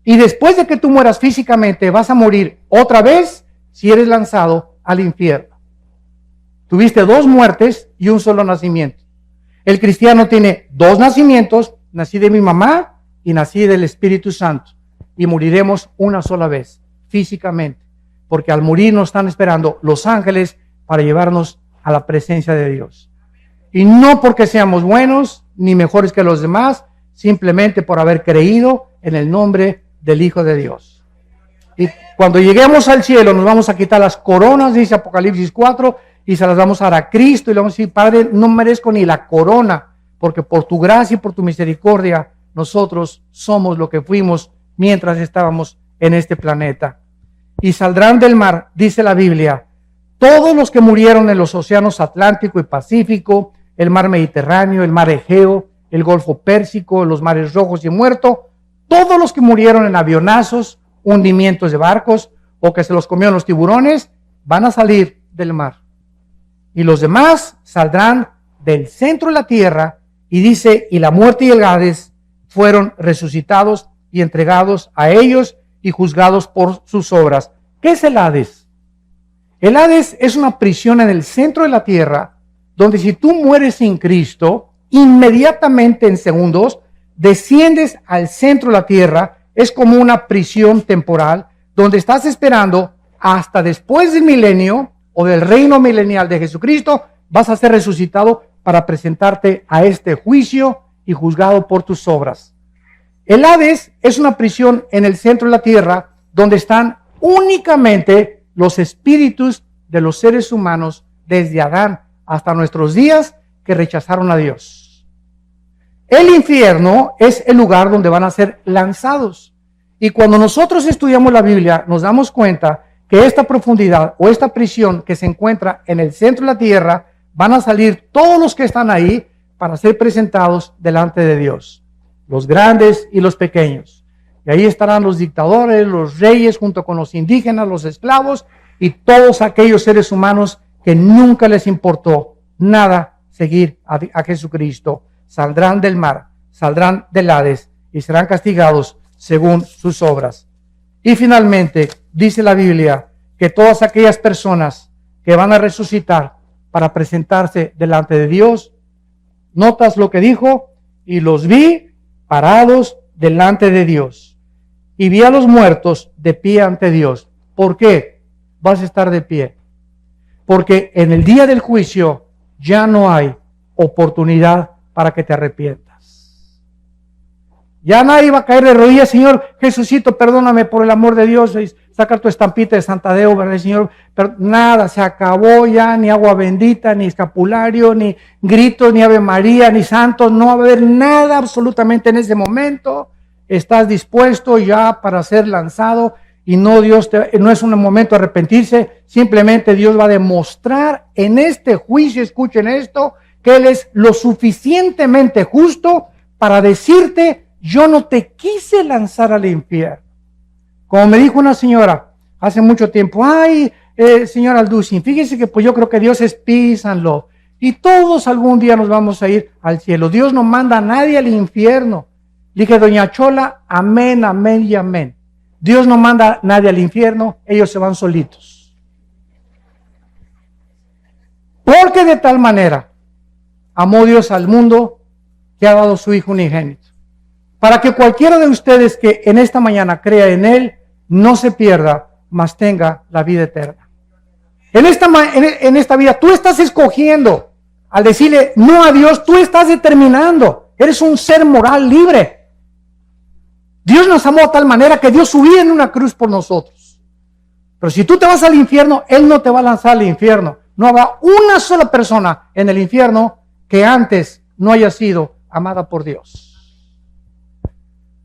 Y después de que tú mueras físicamente, vas a morir otra vez si eres lanzado al infierno. Tuviste 2 muertes y un solo nacimiento. El cristiano tiene 2 nacimientos, nací de mi mamá y nací del Espíritu Santo. Y moriremos una sola vez, físicamente. Porque al morir nos están esperando los ángeles para llevarnos a la presencia de Dios. Y no porque seamos buenos ni mejores que los demás, simplemente por haber creído en el nombre del Hijo de Dios. Y cuando lleguemos al cielo nos vamos a quitar las coronas, dice Apocalipsis 4, y se las vamos a dar a Cristo y le vamos a decir: Padre, no merezco ni la corona, porque por tu gracia y por tu misericordia nosotros somos lo que fuimos mientras estábamos en este planeta. Y saldrán del mar, dice la Biblia, todos los que murieron en los océanos Atlántico y Pacífico, el mar Mediterráneo, el mar Egeo, el Golfo Pérsico, los mares Rojos y Muerto, todos los que murieron en avionazos, hundimientos de barcos o que se los comieron los tiburones, van a salir del mar. Y los demás saldrán del centro de la tierra, y dice, y la muerte y el Hades fueron resucitados y entregados a ellos y juzgados por sus obras. ¿Qué es el Hades? El Hades es una prisión en el centro de la tierra, donde si tú mueres sin Cristo, inmediatamente en segundos, desciendes al centro de la tierra. Es como una prisión temporal, donde estás esperando hasta después del milenio, o del reino milenial de Jesucristo, vas a ser resucitado para presentarte a este juicio y juzgado por tus obras. El Hades es una prisión en el centro de la tierra, donde están únicamente los espíritus de los seres humanos, desde Adán hasta nuestros días, que rechazaron a Dios. El infierno es el lugar donde van a ser lanzados. Y cuando nosotros estudiamos la Biblia, nos damos cuenta que esta profundidad o esta prisión que se encuentra en el centro de la tierra, van a salir todos los que están ahí para ser presentados delante de Dios, los grandes y los pequeños. Y ahí estarán los dictadores, los reyes, junto con los indígenas, los esclavos y todos aquellos seres humanos que nunca les importó nada seguir a Jesucristo. Saldrán del mar, saldrán del Hades y serán castigados según sus obras. Y finalmente, dice la Biblia que todas aquellas personas que van a resucitar para presentarse delante de Dios, notas lo que dijo, y los vi parados delante de Dios. Y vi a los muertos de pie ante Dios. ¿Por qué vas a estar de pie? Porque en el día del juicio ya no hay oportunidad para que te arrepientas. Ya nadie va a caer de rodillas: Señor Jesucito, perdóname por el amor de Dios, y sacar tu estampita de Santadeo, ¿verdad, Señor? Pero nada, se acabó ya, ni agua bendita, ni escapulario, ni gritos, ni Ave María, ni santos, no va a haber nada absolutamente en ese momento. Estás dispuesto ya para ser lanzado, y no es un momento de arrepentirse, simplemente Dios va a demostrar en este juicio, escuchen esto, que Él es lo suficientemente justo para decirte: yo no te quise lanzar al infierno. Como me dijo una señora hace mucho tiempo: ay, señora Alducin, fíjese que pues yo creo que Dios es peace and love, y todos algún día nos vamos a ir al cielo. Dios no manda a nadie al infierno. Le dije: doña Chola, amén, amén y amén. Dios no manda a nadie al infierno, ellos se van solitos. Porque de tal manera amó Dios al mundo, que ha dado su Hijo unigénito, para que cualquiera de ustedes que en esta mañana crea en Él, no se pierda, mas tenga la vida eterna. En esta vida tú estás escogiendo. Al decirle no a Dios, tú estás determinando. Eres un ser moral libre. Dios nos amó de tal manera que dio su vida en una cruz por nosotros. Pero si tú te vas al infierno, Él no te va a lanzar al infierno. No habrá una sola persona en el infierno que antes no haya sido amada por Dios.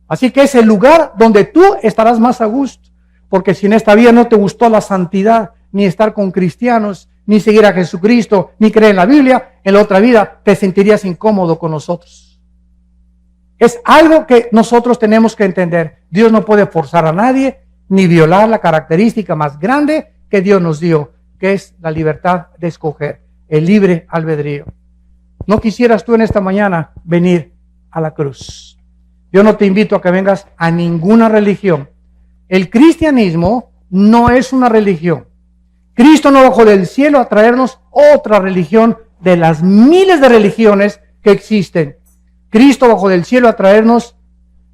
Así que es el lugar donde tú estarás más a gusto. Porque si en esta vida no te gustó la santidad, ni estar con cristianos, ni seguir a Jesucristo, ni creer en la Biblia, en la otra vida te sentirías incómodo con nosotros. Es algo que nosotros tenemos que entender. Dios no puede forzar a nadie, ni violar la característica más grande que Dios nos dio, que es la libertad de escoger, el libre albedrío. ¿No quisieras tú en esta mañana venir a la cruz? Yo no te invito a que vengas a ninguna religión. El cristianismo no es una religión. Cristo no bajó del cielo a traernos otra religión de las miles de religiones que existen. Cristo bajó del cielo a traernos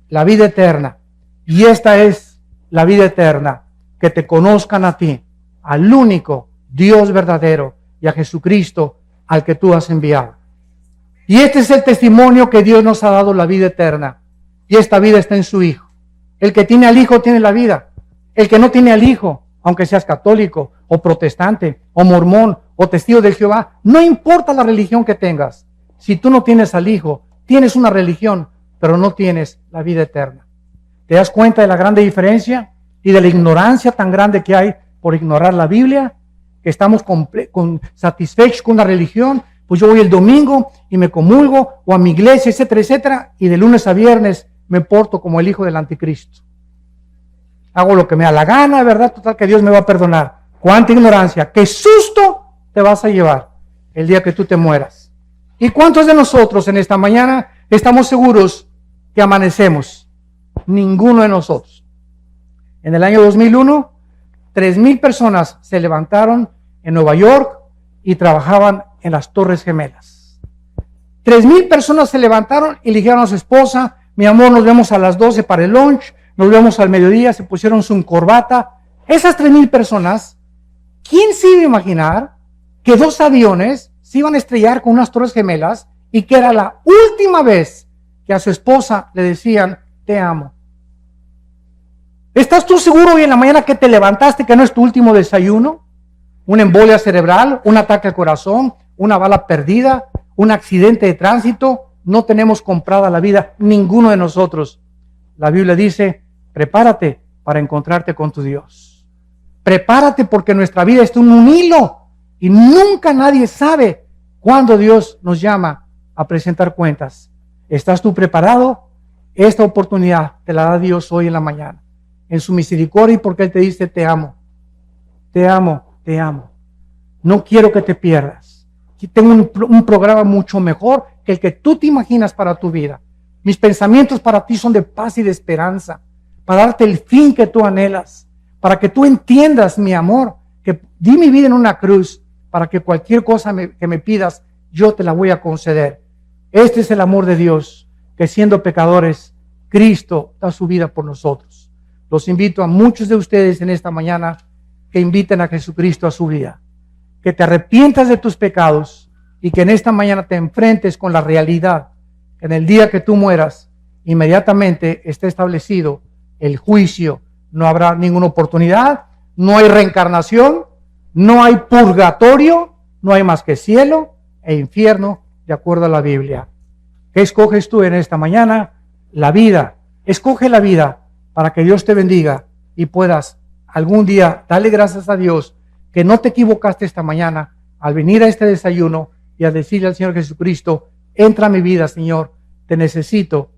la vida eterna. Y esta es la vida eterna, que te conozcan a ti, al único Dios verdadero, y a Jesucristo al que tú has enviado. Y este es el testimonio que Dios nos ha dado, la vida eterna. Y esta vida está en su Hijo. El que tiene al Hijo tiene la vida. El que no tiene al Hijo, aunque seas católico o protestante o mormón o testigo de Jehová, no importa la religión que tengas. Si tú no tienes al Hijo, tienes una religión, pero no tienes la vida eterna. ¿Te das cuenta de la grande diferencia y de la ignorancia tan grande que hay por ignorar la Biblia? Que estamos satisfechos con una religión. Pues yo voy el domingo y me comulgo, o a mi iglesia, etcétera, etcétera, y de lunes a viernes me porto como el hijo del anticristo. Hago lo que me da la gana, ¿verdad? Total, que Dios me va a perdonar. ¡Cuánta ignorancia! ¡Qué susto te vas a llevar el día que tú te mueras! ¿Y cuántos de nosotros en esta mañana estamos seguros que amanecemos? Ninguno de nosotros. En el año 2001, 3,000 personas se levantaron en Nueva York y trabajaban en las Torres Gemelas. 3,000 personas se levantaron y le dijeron a su esposa: mi amor, nos vemos a las 12 para el lunch, nos vemos al mediodía. Se pusieron su corbata. Esas 3,000 personas, ¿quién se iba a imaginar que 2 aviones se iban a estrellar con unas Torres Gemelas y que era la última vez que a su esposa le decían te amo? ¿Estás tú seguro hoy en la mañana que te levantaste que no es tu último desayuno? ¿Una embolia cerebral? ¿Un ataque al corazón? ¿Una bala perdida? ¿Un accidente de tránsito? No tenemos comprada la vida, ninguno de nosotros. La Biblia dice: prepárate para encontrarte con tu Dios. Prepárate, porque nuestra vida está en un hilo y nunca nadie sabe cuándo Dios nos llama a presentar cuentas. ¿Estás tú preparado? Esta oportunidad te la da Dios hoy en la mañana, en su misericordia, y porque Él te dice te amo, te amo, te amo. No quiero que te pierdas. Tengo un programa mucho mejor que el que tú te imaginas para tu vida. Mis pensamientos para ti son de paz y de esperanza, para darte el fin que tú anhelas, para que tú entiendas, mi amor, que di mi vida en una cruz, para que cualquier cosa que me pidas, yo te la voy a conceder. Este es el amor de Dios, que siendo pecadores, Cristo da su vida por nosotros. Los invito a muchos de ustedes en esta mañana que inviten a Jesucristo a su vida, que te arrepientas de tus pecados y que en esta mañana te enfrentes con la realidad que en el día que tú mueras, inmediatamente esté establecido el juicio. No habrá ninguna oportunidad, no hay reencarnación, no hay purgatorio, no hay más que cielo e infierno, de acuerdo a la Biblia. ¿Qué escoges tú en esta mañana? La vida. Escoge la vida para que Dios te bendiga y puedas algún día darle gracias a Dios que no te equivocaste esta mañana al venir a este desayuno y a decirle al Señor Jesucristo: entra a mi vida, Señor, te necesito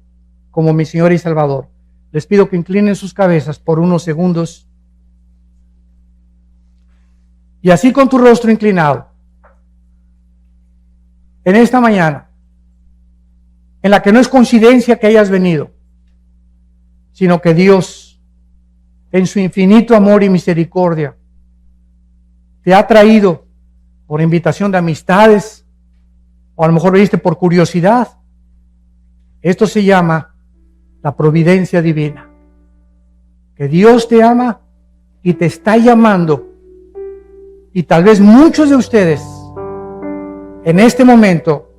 como mi Señor y Salvador. Les pido que inclinen sus cabezas por unos segundos. Y así, con tu rostro inclinado, en esta mañana, en la que no es coincidencia que hayas venido, sino que Dios, en su infinito amor y misericordia, te ha traído por invitación de amistades, o a lo mejor viniste por curiosidad. Esto se llama la providencia divina. Que Dios te ama y te está llamando. Y tal vez muchos de ustedes en este momento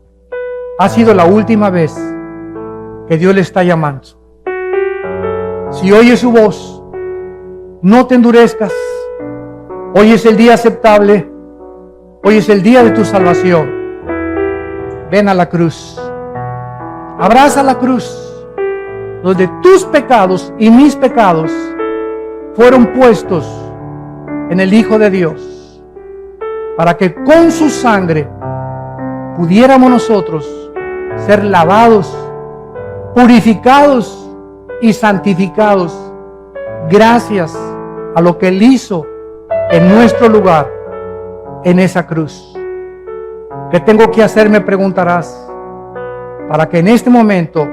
ha sido la última vez que Dios le está llamando. Si oyes su voz, no te endurezcas. Hoy es el día aceptable. Hoy es el día de tu salvación. Ven a la cruz. Abraza la cruz, donde tus pecados y mis pecados fueron puestos en el Hijo de Dios, para que con su sangre pudiéramos nosotros ser lavados, purificados y santificados, gracias a lo que Él hizo en nuestro lugar, en esa cruz. ¿Qué tengo que hacer?, me preguntarás, para que en este momento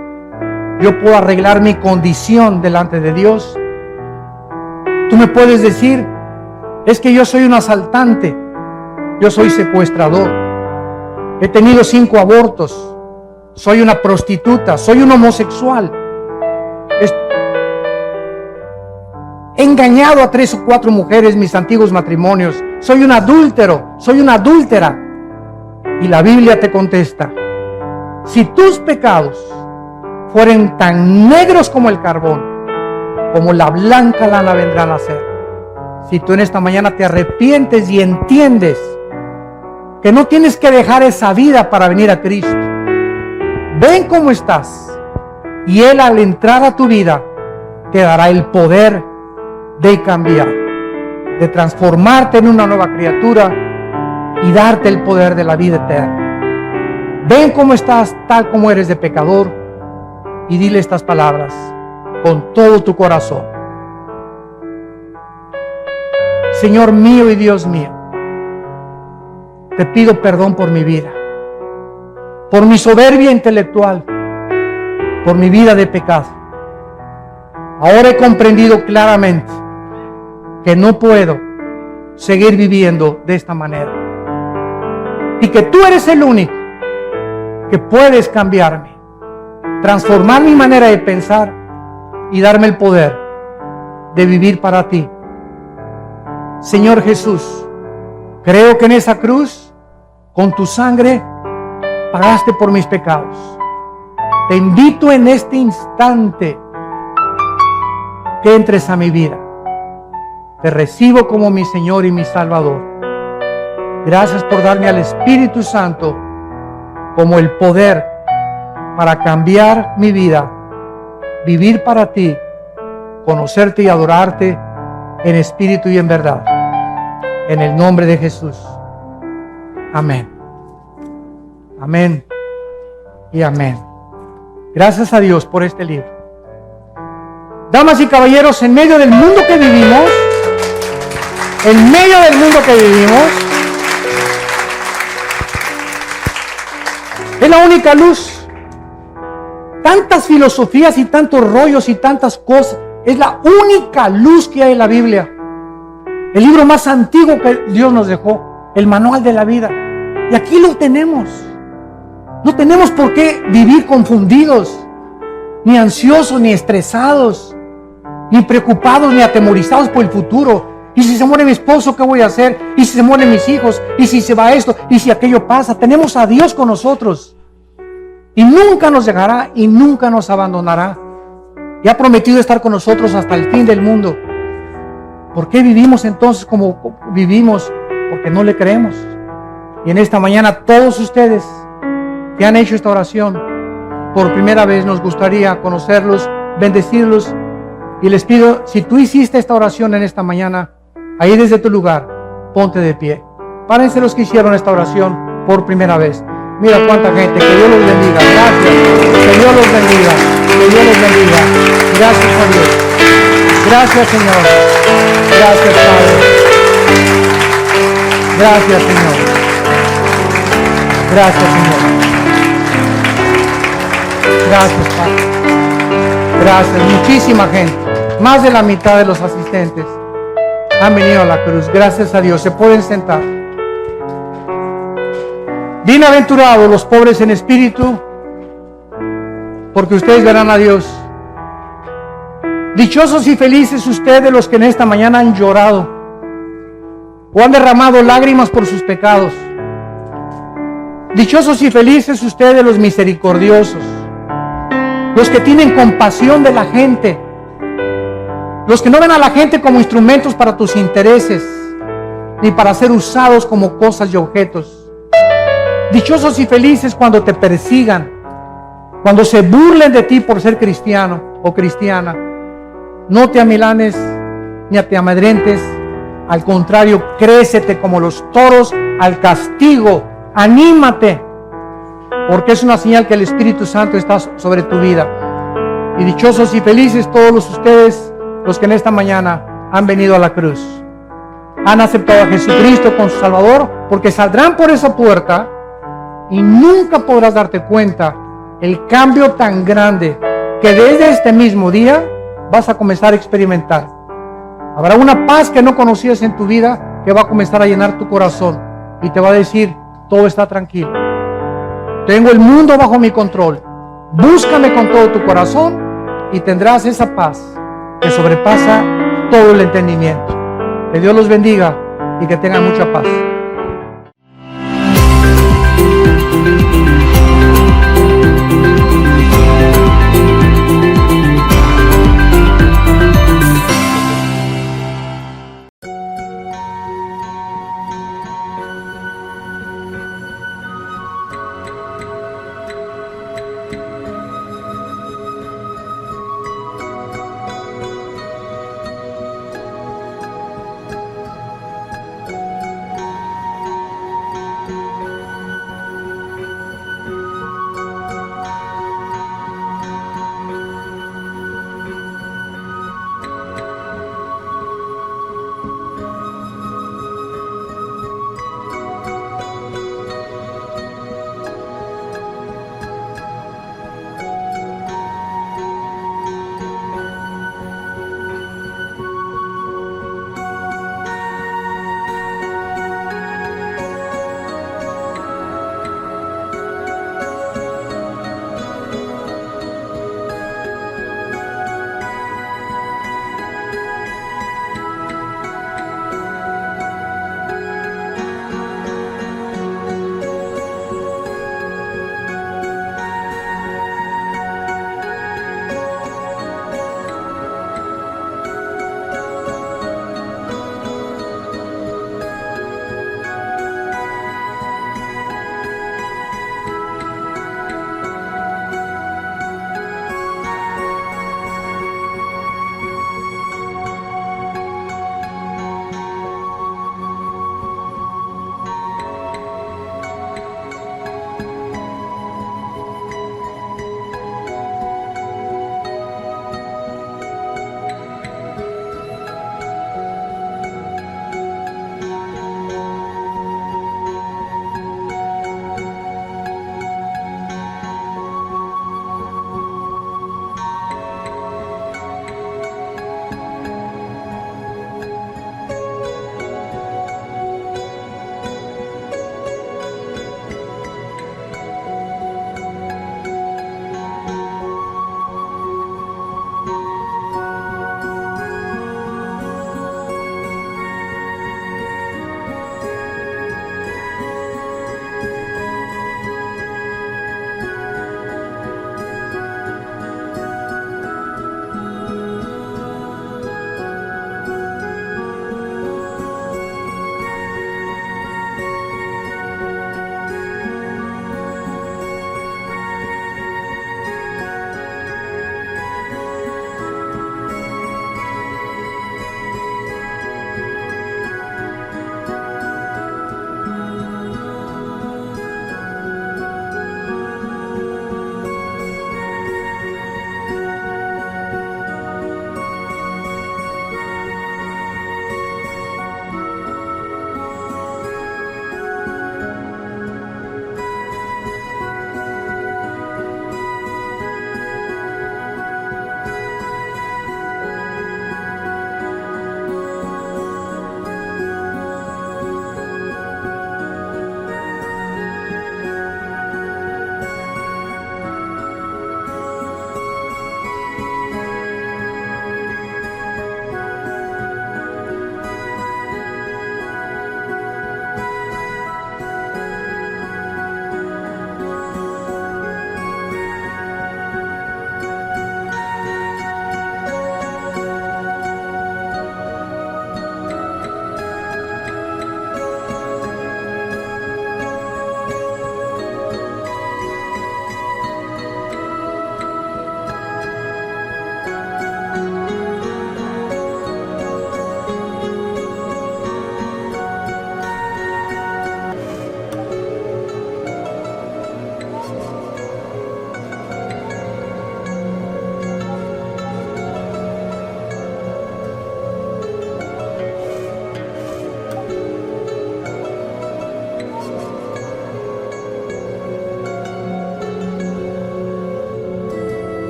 yo puedo arreglar mi condición delante de Dios. Tú me puedes decir, es que yo soy un asaltante, yo soy secuestrador, he tenido 5 abortos, soy una prostituta, soy un homosexual, he engañado a 3 o 4 mujeres mis antiguos matrimonios, soy un adúltero, soy una adúltera. Y la Biblia te contesta, si tus pecados fueren tan negros como el carbón, como la blanca lana vendrán a ser. Si tú en esta mañana te arrepientes y entiendes que no tienes que dejar esa vida para venir a Cristo, ven cómo estás, y Él al entrar a tu vida te dará el poder de cambiar, de transformarte en una nueva criatura y darte el poder de la vida eterna. Ven cómo estás tal como eres de pecador y dile estas palabras con todo tu corazón. Señor mío y Dios mío, te pido perdón por mi vida, por mi soberbia intelectual, por mi vida de pecado. Ahora he comprendido claramente que no puedo seguir viviendo de esta manera y que tú eres el único que puedes cambiarme, transformar mi manera de pensar y darme el poder de vivir para ti. Señor Jesús, creo que en esa cruz, con tu sangre, pagaste por mis pecados. Te invito en este instante que entres a mi vida. Te recibo como mi Señor y mi Salvador. Gracias por darme al Espíritu Santo como el poder para cambiar mi vida, vivir para ti, conocerte y adorarte en espíritu y en verdad. En el nombre de Jesús. Amén. Amén y amén. Gracias a Dios por este libro. Damas y caballeros, en medio del mundo que vivimos, es la única luz. Tantas filosofías y tantos rollos y tantas cosas, es la única luz que hay en la Biblia. El libro más antiguo que Dios nos dejó, el manual de la vida. Y aquí lo tenemos. No tenemos por qué vivir confundidos, ni ansiosos, ni estresados, ni preocupados, ni atemorizados por el futuro. Y si se muere mi esposo, ¿qué voy a hacer? Y si se mueren mis hijos, y si se va esto, y si aquello pasa. Tenemos a Dios con nosotros. Y nunca nos dejará y nunca nos abandonará. Y ha prometido estar con nosotros hasta el fin del mundo. ¿Por qué vivimos entonces como vivimos? Porque no le creemos. Y en esta mañana todos ustedes que han hecho esta oración por primera vez, nos gustaría conocerlos, bendecirlos. Y les pido, si tú hiciste esta oración en esta mañana, ahí desde tu lugar, ponte de pie. Párense los que hicieron esta oración por primera vez. Mira cuánta gente, que Dios los bendiga. Gracias, que Dios los bendiga, que Dios los bendiga. Gracias a Dios. Gracias, Señor. Gracias, Padre. Gracias, Señor. Gracias, Señor. Gracias, Padre. Gracias. Muchísima gente. Más de la mitad de los asistentes han venido a la cruz. Gracias a Dios. Se pueden sentar. Bienaventurados los pobres en espíritu, porque ustedes verán a Dios. Dichosos y felices ustedes los que en esta mañana han llorado o han derramado lágrimas por sus pecados. Dichosos y felices ustedes los misericordiosos, los que tienen compasión de la gente, los que no ven a la gente como instrumentos para tus intereses, ni para ser usados como cosas y objetos. Dichosos y felices cuando te persigan, cuando se burlen de ti por ser cristiano o cristiana. No te amilanes ni te amedrentes, al contrario, crécete como los toros al castigo. Anímate, porque es una señal que el Espíritu Santo está sobre tu vida. Y dichosos y felices todos ustedes los que en esta mañana han venido a la cruz, han aceptado a Jesucristo como su Salvador, porque saldrán por esa puerta y nunca podrás darte cuenta el cambio tan grande que desde este mismo día vas a comenzar a experimentar. Habrá una paz que no conocías en tu vida que va a comenzar a llenar tu corazón y te va a decir, todo está tranquilo. Tengo el mundo bajo mi control. Búscame con todo tu corazón y tendrás esa paz que sobrepasa todo el entendimiento. Que Dios los bendiga y que tengan mucha paz.